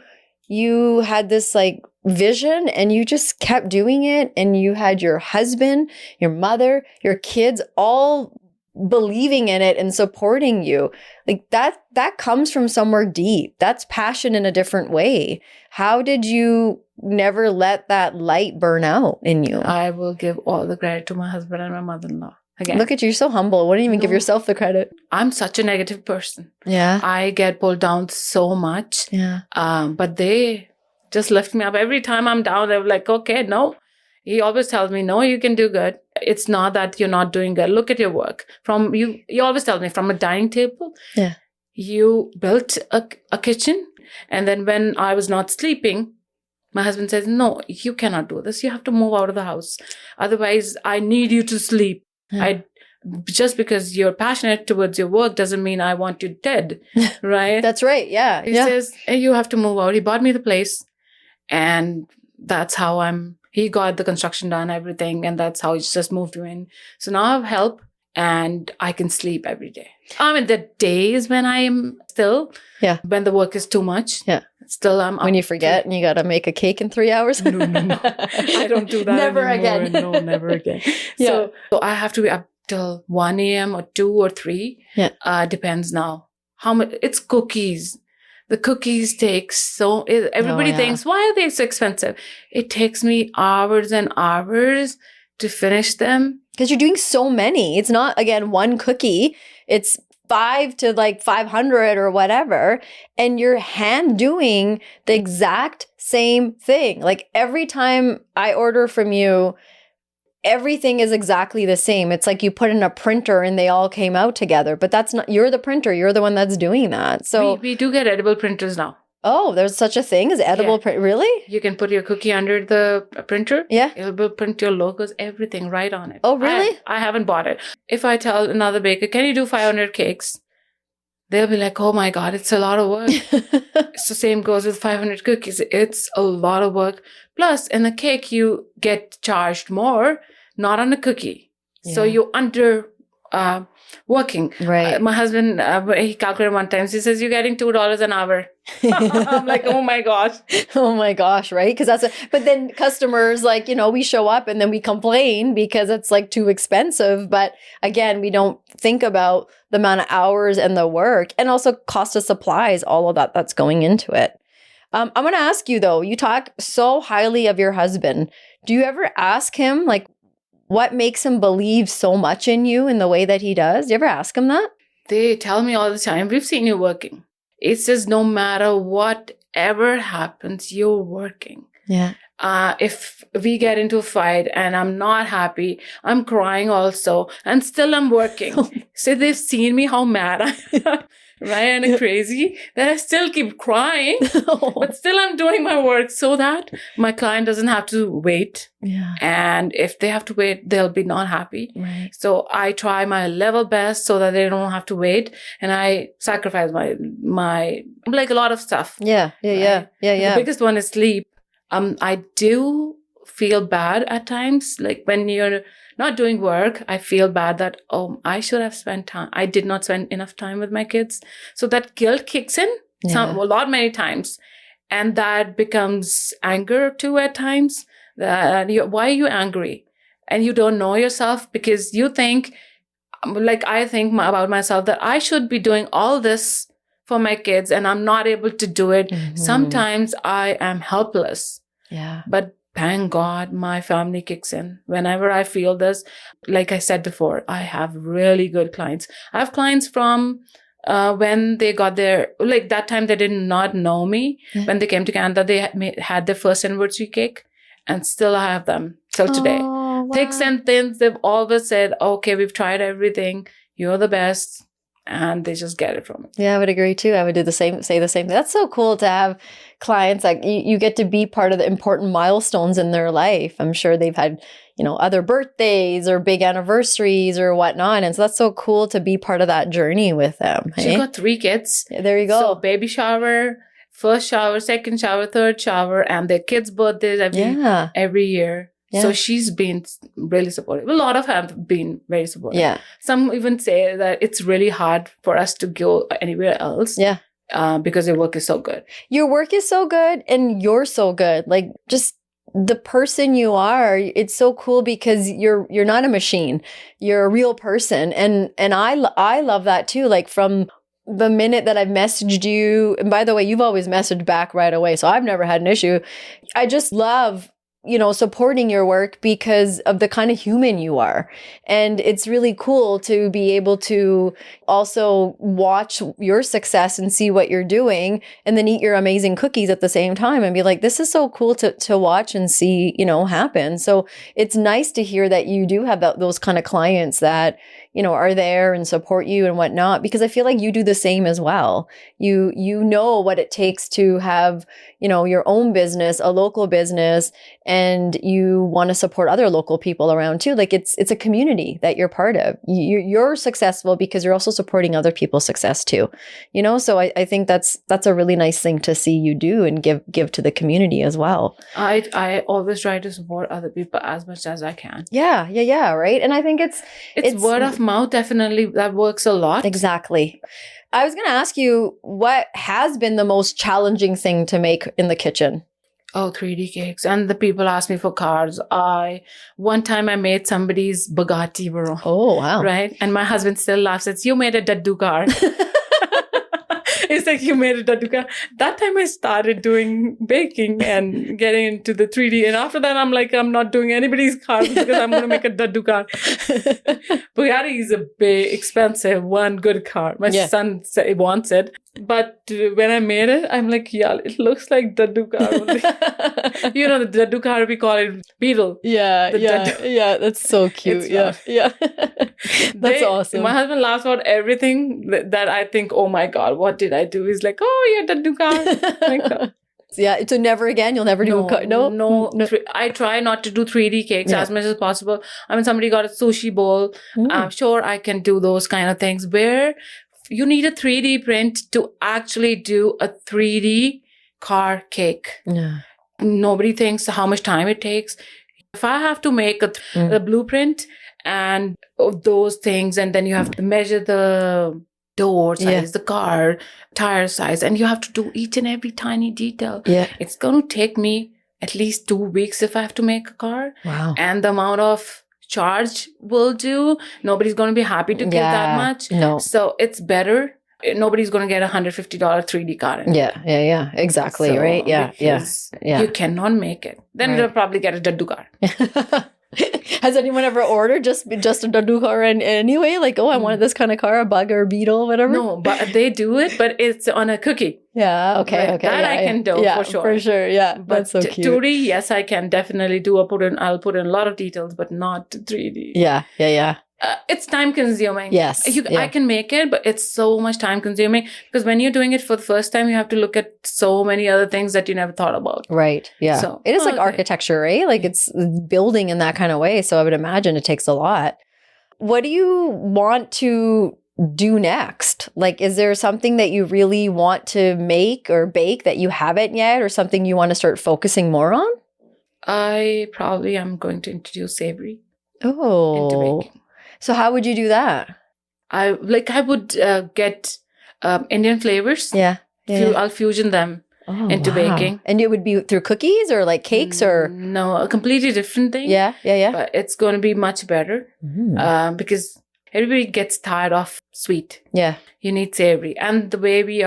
had this like vision and you just kept doing it. And you had your husband, your mother, your kids all believing in it and supporting you. Like that comes from somewhere deep. That's passion in a different way. How did you never let that light burn out in you? I will give all the credit to my husband and my mother-in-law. Again. Look at you, you're so humble. Wouldn't even give yourself the credit. I'm such a negative person. Yeah. I get pulled down so much. Yeah. But they just lift me up. Every time I'm down, they're like, okay, no. He always tells me, no, you can do good. It's not that you're not doing good. Look at your work. You always tell me, from a dining table, you built a kitchen. And then when I was not sleeping, my husband says, no, you cannot do this. You have to move out of the house. Otherwise, I need you to sleep. Yeah. Just because you're passionate towards your work doesn't mean I want you dead, right? That's right. Yeah. He says, hey, you have to move out. He bought me the place, and that's how he got the construction done, everything, and that's how he just moved me in. So now I have help and I can sleep every day. I mean, the days when I am still, when the work is too much, still I'm when you forget and you got to make a cake in 3 hours. No. I don't do that never anymore. again. No, never again. So I have to be up till 1 a.m. or 2 or 3. Yeah. Depends now. How much? It's cookies. The cookies take everybody thinks, why are they so expensive? It takes me hours and hours to finish them. Because you're doing so many. It's not, again, one cookie. It's 5 to like 500 or whatever, and you're hand doing the exact same thing. Like every time I order from you, everything is exactly the same. It's like you put in a printer and they all came out together, but that's not, you're the printer. You're the one that's doing that. So we do get edible printers now. oh, there's such a thing as edible print. Really? You can put your cookie under the printer. Yeah. It will print your logos, everything right on it. Oh, really? I haven't bought it. If I tell another baker, can you do 500 cakes? They'll be like, oh my God, it's a lot of work. So same goes with 500 cookies. It's a lot of work. Plus, in a cake, you get charged more, not on a cookie. Yeah. So you're under working. Right. My husband, he calculated one time. He says, you're getting $2 an hour. I'm like, oh my gosh. Oh my gosh, right? Because but then customers, like, we show up and then we complain because it's like too expensive. But again, we don't think about the amount of hours and the work and also cost of supplies, all of that's going into it. I'm going to ask you though, you talk so highly of your husband. Do you ever ask him like what makes him believe so much in you in the way that he does? Do you ever ask him that? They tell me all the time, we've seen you working. It says no matter whatever happens, you're working. Yeah. If we get into a fight and I'm not happy, I'm crying also, and still I'm working. So they've seen me how mad I am, right? And crazy that I still keep crying, but still I'm doing my work so that my client doesn't have to wait. Yeah. And if they have to wait, they'll be not happy. Right. So I try my level best so that they don't have to wait. And I sacrifice my like a lot of stuff. Yeah. The biggest one is sleep. I do feel bad at times. Like when you're not doing work, I feel bad that, I should have spent time. I did not spend enough time with my kids. So that guilt kicks in many times. And that becomes anger too at times. Why are you angry? And you don't know yourself because you think, like I think about myself, that I should be doing all this for my kids and I'm not able to do it. Mm-hmm. Sometimes I am helpless. Yeah. But thank God my family kicks in. Whenever I feel this, like I said before, I have really good clients. I have clients from when they got their, like that time they did not know me. Yeah. When they came to Canada, they had their first anniversary cake and still I have them till today. Wow. Thicks and thins, they've always said, okay, we've tried everything. You're the best. And they just get it from it. Yeah, I would agree too. I would say the same thing. That's so cool to have clients like you get to be part of the important milestones in their life. I'm sure they've had, other birthdays or big anniversaries or whatnot. And so that's so cool to be part of that journey with them. Hey? She's got 3 kids. Yeah, there you go. So baby shower, first shower, second shower, third shower, and their kids' birthdays every year. Yeah. So she's been really supportive. A lot of have been very supportive. Yeah. Some even say that it's really hard for us to go anywhere else. Yeah. Because your work is so good. Your work is so good and you're so good. Like just the person you are, it's so cool because you're not a machine. You're a real person. And I love that too. Like from the minute that I've messaged you, and by the way, you've always messaged back right away. So I've never had an issue. I just love supporting your work because of the kind of human you are. And it's really cool to be able to also watch your success and see what you're doing and then eat your amazing cookies at the same time and be like, this is so cool to watch and see, happen. So it's nice to hear that you do have those kind of clients that, are there and support you and whatnot, because I feel like you do the same as well. You know what it takes to have, your own business, a local business, and you want to support other local people around too. Like it's a community that you're part of. You're successful because you're also supporting other people's success too. So I think that's a really nice thing to see you do and give to the community as well. I always try to support other people as much as I can. Yeah, right. And I think it's word of mouth, definitely that works a lot. Exactly. I was going to ask you, what has been the most challenging thing to make in the kitchen? Oh, 3D cakes. And the people ask me for cards. One time I made somebody's Bugatti Veyron. Oh, wow. Right? And my husband still laughs. It's, you made a Daddu card. It's like you made a daddu card. That time I started doing baking and getting into the 3D. And after that, I'm like, I'm not doing anybody's cards because I'm going to make a daddu card. Bugatti is a big, expensive, one good card. My son wants it. But when I made it, I'm like, yeah, it looks like daddu card only. The daddu card, we call it beetle. Yeah. That's so cute. Yeah. That's awesome. My husband laughs about everything that I think, oh my God, what did I do? He's like, oh, yeah, daddu card. Yeah, so never again? You'll never do No. I try not to do 3D cakes as much as possible. I mean, somebody got a sushi bowl. I'm sure I can do those kind of things where you need a 3D print to actually do a 3D car cake. Yeah. Nobody thinks how much time it takes. If I have to make a blueprint and those things, and then you have to measure the door size, the car, tire size, and you have to do each and every tiny detail. Yeah. It's going to take me at least 2 weeks if I have to make a car. Wow. And the amount of charge will do, nobody's going to be happy to give that much. No. So it's better. Nobody's going to get $150 3D card. Yeah. Exactly. So, right. Yeah. You cannot make it. Then they'll probably get a daddu card. Has anyone ever ordered just a daddu car anyway? Like, I wanted this kind of car, a bug or a beetle, whatever. No, but they do it, but it's on a cookie. Yeah. Okay. Right? That I can do for sure. For sure. Yeah. But that's so cute. 2D, yes, I can definitely do. I'll put in a lot of details, but not 3D. Yeah. It's time consuming. Yes. I can make it, but it's so much time consuming because when you're doing it for the first time, you have to look at so many other things that you never thought about. Right. Yeah. So, it is like architecture, right? Like it's building in that kind of way. So I would imagine it takes a lot. What do you want to do next? Like, is there something that you really want to make or bake that you haven't yet, or something you want to start focusing more on? I probably am going to introduce savory into baking. So how would you do that? I would get Indian flavors. Yeah. I'll fusion them into baking. And it would be through cookies or like cakes or? No, a completely different thing. Yeah. But it's going to be much better because everybody gets tired of sweet. Yeah. You need savory. And the way we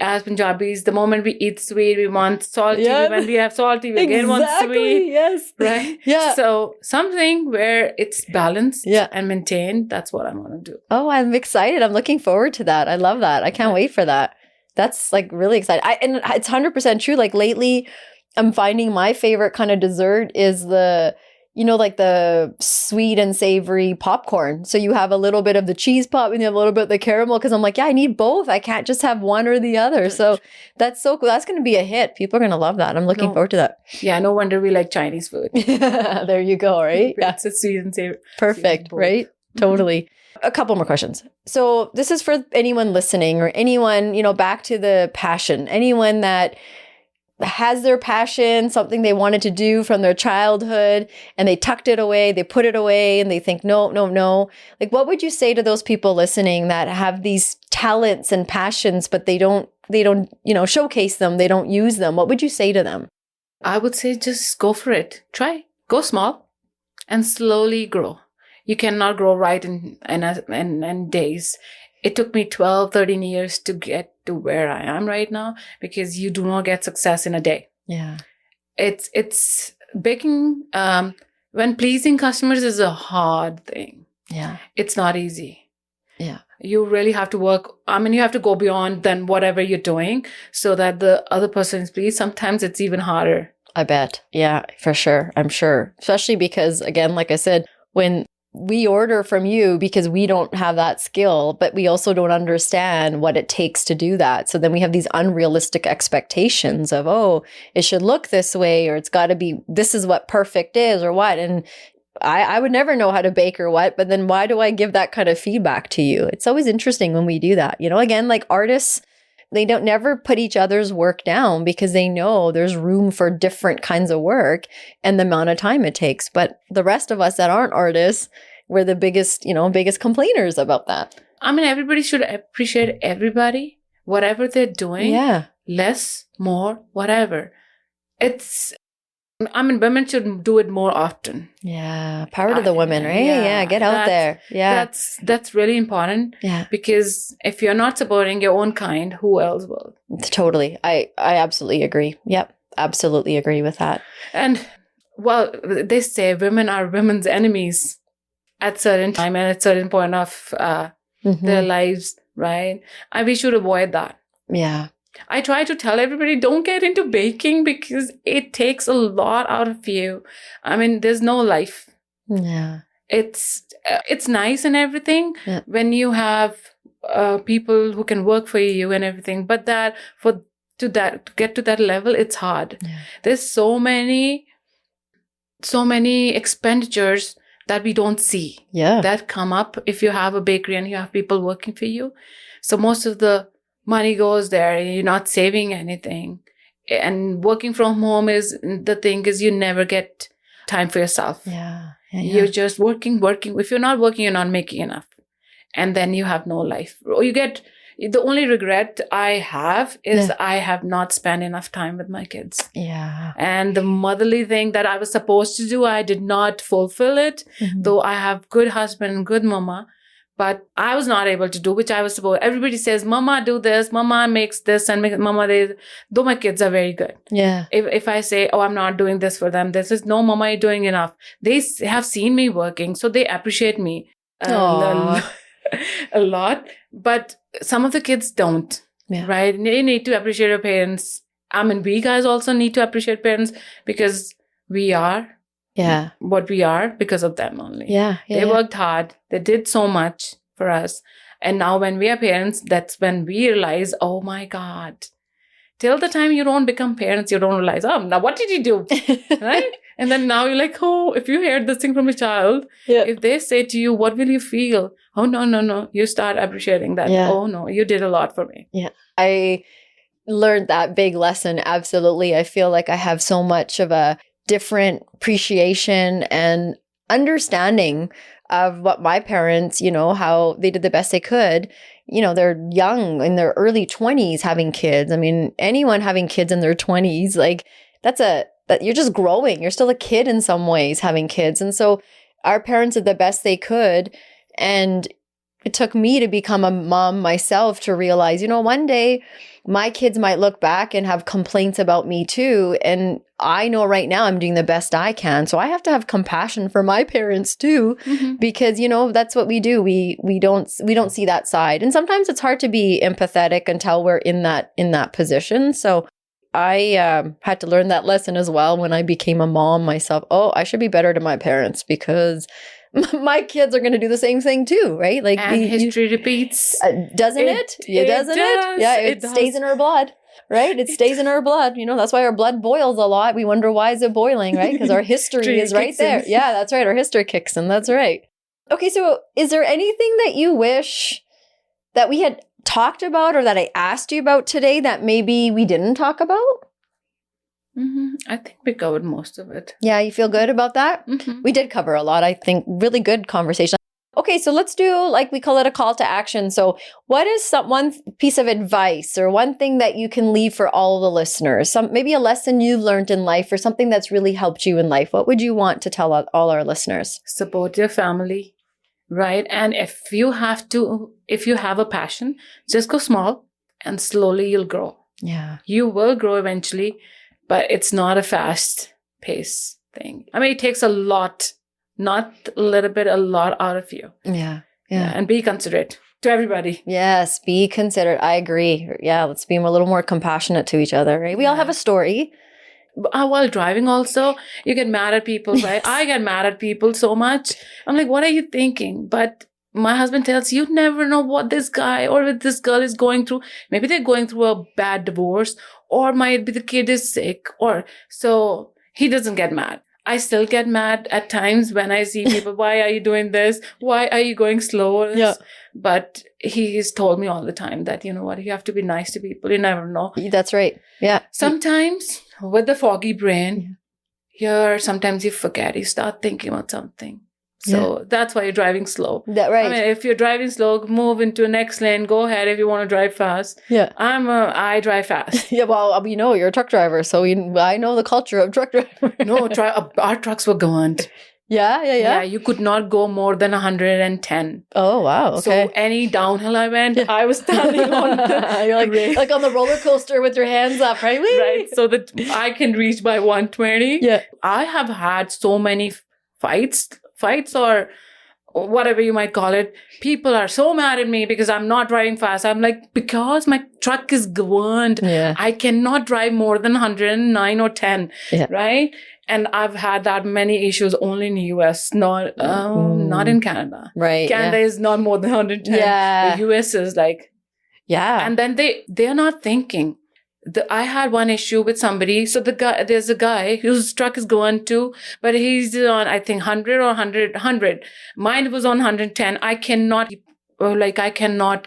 as Punjabis, the moment we eat sweet, we want salty. Yeah. When we have salty, we again want sweet. Yes. Right? Yeah. So something where it's balanced and maintained, that's what I'm going to do. Oh, I'm excited. I'm looking forward to that. I love that. I can't wait for that. That's like really exciting. And it's 100% true. Like lately, I'm finding my favorite kind of dessert is the sweet and savory popcorn. So you have a little bit of the cheese pop and you have a little bit of the caramel, because I'm like, I need both. I can't just have one or the other. So that's so cool. That's going to be a hit. People are going to love that. I'm looking forward to that. Yeah, no wonder we like Chinese food. There you go, right? Yeah. It's a sweet and savory. Perfect, right? Totally. A couple more questions. So this is for anyone listening or anyone, back to the passion, anyone that has their passion, something they wanted to do from their childhood, and they tucked it away, they put it away, and they think, no. Like, what would you say to those people listening that have these talents and passions, but they don't, showcase them, they don't use them? What would you say to them? I would say just go for it. Try. Go small and slowly grow. You cannot grow right in days. It took me 12, 13 years to get to where I am right now, because you do not get success in a day. Yeah. It's baking, when pleasing customers is a hard thing. Yeah. It's not easy. Yeah. You really have to work. You have to go beyond than whatever you're doing so that the other person is pleased. Sometimes it's even harder. I bet. Yeah, for sure. I'm sure. Especially because, again, like I said, when we order from you, because we don't have that skill, but we also don't understand what it takes to do that. So then we have these unrealistic expectations of, it should look this way, or it's got to be, this is what perfect is, or what. And I would never know how to bake or what, but then why do I give that kind of feedback to you? It's always interesting when we do that. Again, like artists, they don't never put each other's work down because they know there's room for different kinds of work and the amount of time it takes. But the rest of us that aren't artists, we're the biggest complainers about that. Everybody should appreciate everybody, whatever they're doing. Yeah. Less, more, whatever. It's I mean, women should do it more often. Yeah. Power to the women, right? Yeah, Yeah. Get out there. Yeah. That's really important. Yeah. Because if you're not supporting your own kind, who else will? Totally. I absolutely agree. Yep. Absolutely agree with that. And well, they say women are women's enemies at certain time and at certain point of their lives, right? We should avoid that. Yeah. I try to tell everybody, don't get into baking because it takes a lot out of you. I mean, there's no life. Yeah. It's nice and everything when you have people who can work for you and everything, but to get to that level, it's hard. Yeah. There's so many expenditures that we don't see that come up if you have a bakery and you have people working for you. So most of the money goes there and you're not saving anything. And working from home is the thing is you never get time for yourself. Yeah. You're just working. If you're not working, you're not making enough. And then you have no life. Or the only regret I have is I have not spent enough time with my kids. Yeah. And the motherly thing that I was supposed to do, I did not fulfill it. Though I have good husband and good mama. But I was not able to do, which I was supposed. Everybody says, Mama, do this. Mama makes this and Mama, though my kids are very good. Yeah. If I say, oh, I'm not doing this for them, this is, no, Mama, you're doing enough. They have seen me working, so they appreciate me a lot. But some of the kids don't, right? They need to appreciate their parents. I mean, we guys also need to appreciate parents because we are. Yeah. What we are because of them only. Yeah. They worked hard. They did so much for us. And now when we are parents, that's when we realize, oh my God. Till the time you don't become parents, you don't realize, oh, now what did you do? Right? And then now you're like, oh, if you hear this thing from a child, if they say to you, what will you feel? Oh, no. You start appreciating that. Yeah. Oh, no, you did a lot for me. Yeah. I learned that big lesson. Absolutely. I feel like I have so much of a different appreciation and understanding of what my parents, how they did the best they could. They're young in their early 20s having kids. I mean, anyone having kids in their 20s, like that you're just growing. You're still a kid in some ways having kids. And so our parents did the best they could. And it took me to become a mom myself to realize, one day my kids might look back and have complaints about me too. And I know right now I'm doing the best I can. So I have to have compassion for my parents too, because, that's what we do. We don't see that side. And sometimes it's hard to be empathetic until we're in that position. So I had to learn that lesson as well when I became a mom myself. Oh, I should be better to my parents because my kids are going to do the same thing too, right? Like history repeats, doesn't it? Doesn't it? Yeah, it stays in our blood, right? It stays in our blood. That's why our blood boils a lot. We wonder why is it boiling, right? Because our history is right there. Yeah, that's right. Our history kicks in. That's right. Okay, so is there anything that you wish that we had talked about or that I asked you about today that maybe we didn't talk about? I think we covered most of it. Yeah, you feel good about that? We did cover a lot, I think. Really good conversation. Okay, so let's do, like we call it a call to action. So what is one piece of advice or one thing that you can leave for all the listeners? Maybe a lesson you've learned in life or something that's really helped you in life. What would you want to tell all our listeners? Support your family, right? And if you have a passion, just go small and slowly you'll grow. Yeah. You will grow eventually. But it's not a fast pace thing. I mean, it takes a lot, not a little bit, a lot out of you. Yeah. And be considerate to everybody. Yes, be considerate. I agree. Yeah, let's be a little more compassionate to each other, right? We all have a story. While driving also, you get mad at people, right? I get mad at people so much. I'm like, what are you thinking? But my husband tells you never know what this guy or this girl is going through. Maybe they're going through a bad divorce, or might be the kid is sick, so he doesn't get mad. I still get mad at times when I see people, why are you doing this? Why are you going slow? Yeah. But he's told me all the time that, you know what, you have to be nice to people. You never know. That's right. Yeah. Sometimes with the foggy brain, sometimes you forget, you start thinking about something. So that's why you're driving slow. Right. I mean, if you're driving slow, move into the next lane, go ahead if you want to drive fast. Yeah. I drive fast. Yeah, well, you're a truck driver, so I know the culture of truck driver. No, our trucks were going. Yeah. You could not go more than 110. Oh, wow. Okay. So any downhill I went, I was standing on the You're like on the roller coaster with your hands up, right? right, so that I can reach by 120. Yeah. I have had so many fights or whatever you might call it. People are so mad at me because I'm not driving fast. I'm like, because my truck is governed. Yeah. I cannot drive more than 109 or 10, right? And I've had that many issues only in the US, not in Canada. Right. Canada is not more than 110. Yeah. The US is like, and then they're not thinking. I had one issue with somebody. So there's a guy whose truck is going to, but he's on, I think 100 or 100. Mine was on 110. I cannot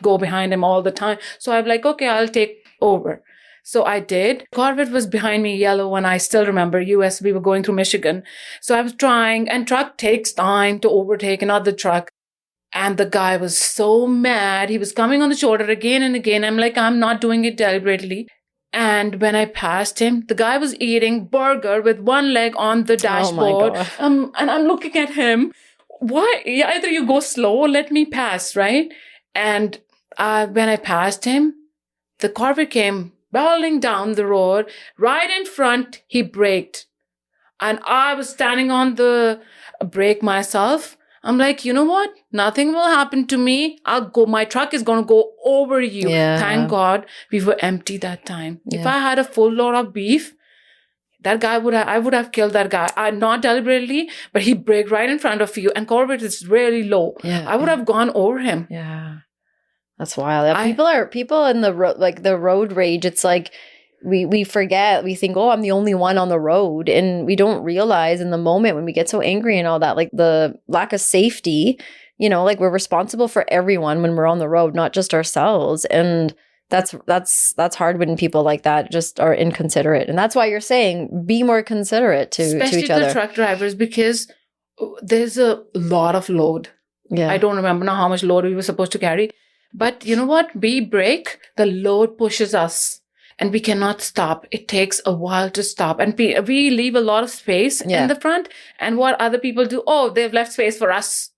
go behind him all the time. So I'm like, okay, I'll take over. So I did. Corvette was behind me, yellow, and I still remember US, we were going through Michigan. So I was trying, and truck takes time to overtake another truck. And the guy was so mad. He was coming on the shoulder again and again. I'm like, I'm not doing it deliberately. And when I passed him, the guy was eating burger with one leg on the dashboard. And I'm looking at him. Why? Either you go slow or let me pass, right? And when I passed him, the Corvette came barreling down the road. Right in front, he braked. And I was standing on the brake myself. I'm like, you know what? Nothing will happen to me. I'll go. My truck is going to go over you. Yeah. Thank God we were empty that time. Yeah. If I had a full load of beef, I would have killed that guy. Not deliberately, but he braked right in front of you. And Corvette is really low. Yeah. I would have gone over him. Yeah. That's wild. People in the road, like the road rage. It's like, we forget, we think, oh, I'm the only one on the road. And we don't realize in the moment when we get so angry and all that, like the lack of safety, like we're responsible for everyone when we're on the road, not just ourselves. And that's hard when people like that just are inconsiderate. And that's why you're saying be more considerate to each other. Especially the truck drivers, because there's a lot of load. Yeah. I don't remember now how much load we were supposed to carry. But you know what? We brake, the load pushes us. And we cannot stop. It takes a while to stop. And we leave a lot of space in the front. And what other people do, they've left space for us.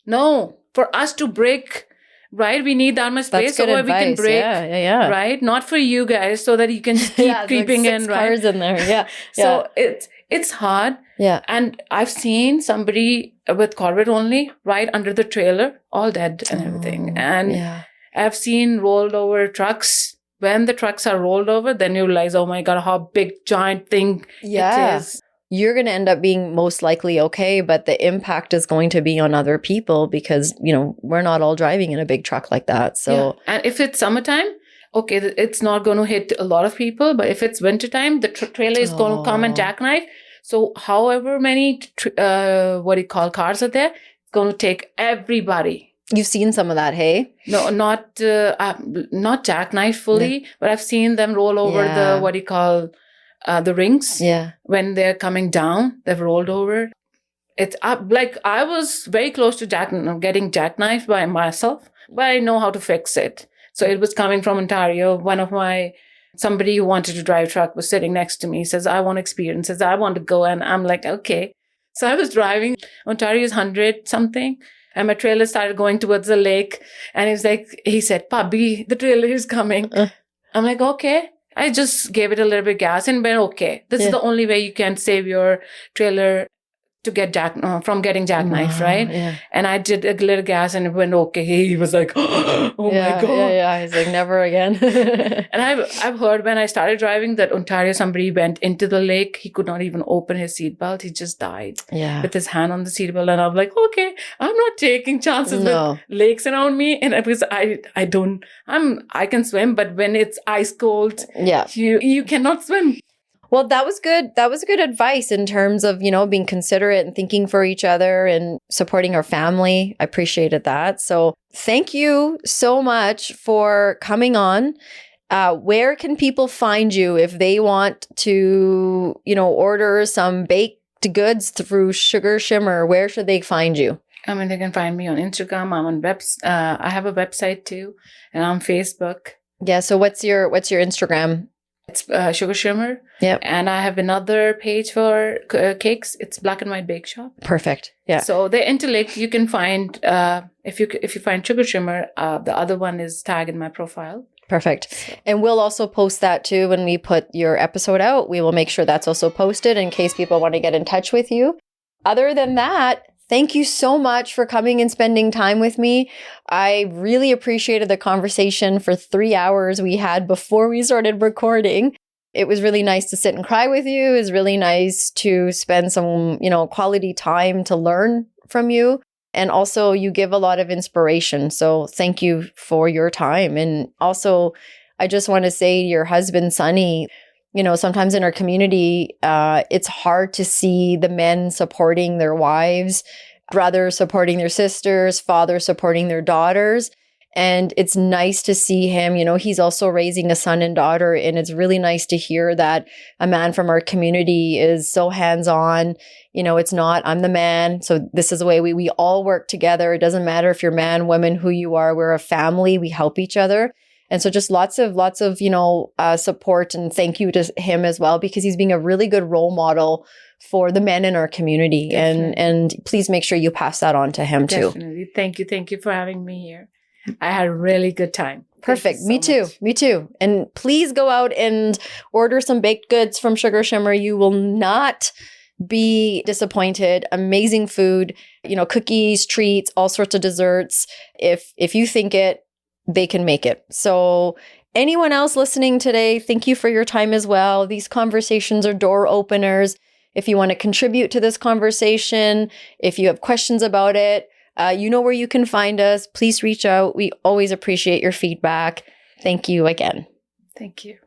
No, for us to brake, right? We need that much space so that we can brake, right? Not for you guys, so that you can just keep creeping like 6 in, right? cars in there, yeah. So it's hard. Yeah. And I've seen somebody with Corvette only right under the trailer, all dead and everything. And I've seen rolled over trucks. When the trucks are rolled over, then you realize, oh my God, how big, giant thing it is. You're going to end up being most likely okay, but the impact is going to be on other people because, we're not all driving in a big truck like that. So, and if it's summertime, okay, it's not going to hit a lot of people. But if it's wintertime, the trailer is going to come and jackknife. So however many, cars are there, it's going to take everybody. You've seen some of that, hey? No, not jackknife fully, but I've seen them roll over the rings. Yeah. When they're coming down, they've rolled over. It's like I was very close to getting jackknifed by myself, but I know how to fix it. So it was coming from Ontario. Somebody who wanted to drive a truck was sitting next to me, says, I want experience, says, I want to go. And I'm like, okay. So I was driving. Ontario's 100 something. And my trailer started going towards the lake. And he said, Pabi, the trailer is coming. I'm like, okay. I just gave it a little bit of gas and went, okay. This is the only way you can save your trailer to get from getting jackknifed, right? Yeah. And I did a little gas and it went okay. He was like, oh my God. Yeah. He's like, never again. And I've heard when I started driving that Ontario, somebody went into the lake. He could not even open his seatbelt. He just died with his hand on the seatbelt. And I'm like, okay, I'm not taking chances with lakes around me. And it was, I can swim, but when it's ice cold, you cannot swim. Well, that was good. That was good advice in terms of, being considerate and thinking for each other and supporting our family. I appreciated that. So thank you so much for coming on. Where can people find you if they want to, order some baked goods through Sugar Shimmer? Where should they find you? I mean, they can find me on Instagram. I'm on I have a website too, and on Facebook. Yeah. So what's your Instagram? It's Sugar Shimmer. Yep. And I have another page for cakes. It's Black and White Bake Shop. Perfect. Yeah. So they're interlinked. You can find if you find Sugar Shimmer, the other one is tagged in my profile. Perfect. So. And we'll also post that too when we put your episode out. We will make sure that's also posted in case people want to get in touch with you. Other than that, thank you so much for coming and spending time with me. I really appreciated the conversation for 3 hours we had before we started recording. It was really nice to sit and cry with you. It was really nice to spend some, quality time to learn from you. And also you give a lot of inspiration. So thank you for your time. And also, I just want to say to your husband, Sonny, sometimes in our community, it's hard to see the men supporting their wives, brothers supporting their sisters, fathers supporting their daughters. And it's nice to see him, he's also raising a son and daughter. And it's really nice to hear that a man from our community is so hands-on. It's not, I'm the man. So this is the way we all work together. It doesn't matter if you're man, woman, who you are. We're a family. We help each other. And so just lots of, support and thank you to him as well, because he's being a really good role model for the men in our community. And please make sure you pass that on to him too. Definitely. Thank you. Thank you for having me here. I had a really good time. Perfect. Me too. Me too. And please go out and order some baked goods from Sugar Shimmer. You will not be disappointed. Amazing food, cookies, treats, all sorts of desserts. If you think it, they can make it. So anyone else listening today, thank you for your time as well. These conversations are door openers. If you want to contribute to this conversation, if you have questions about it, you know where you can find us. Please reach out. We always appreciate your feedback. Thank you again. Thank you.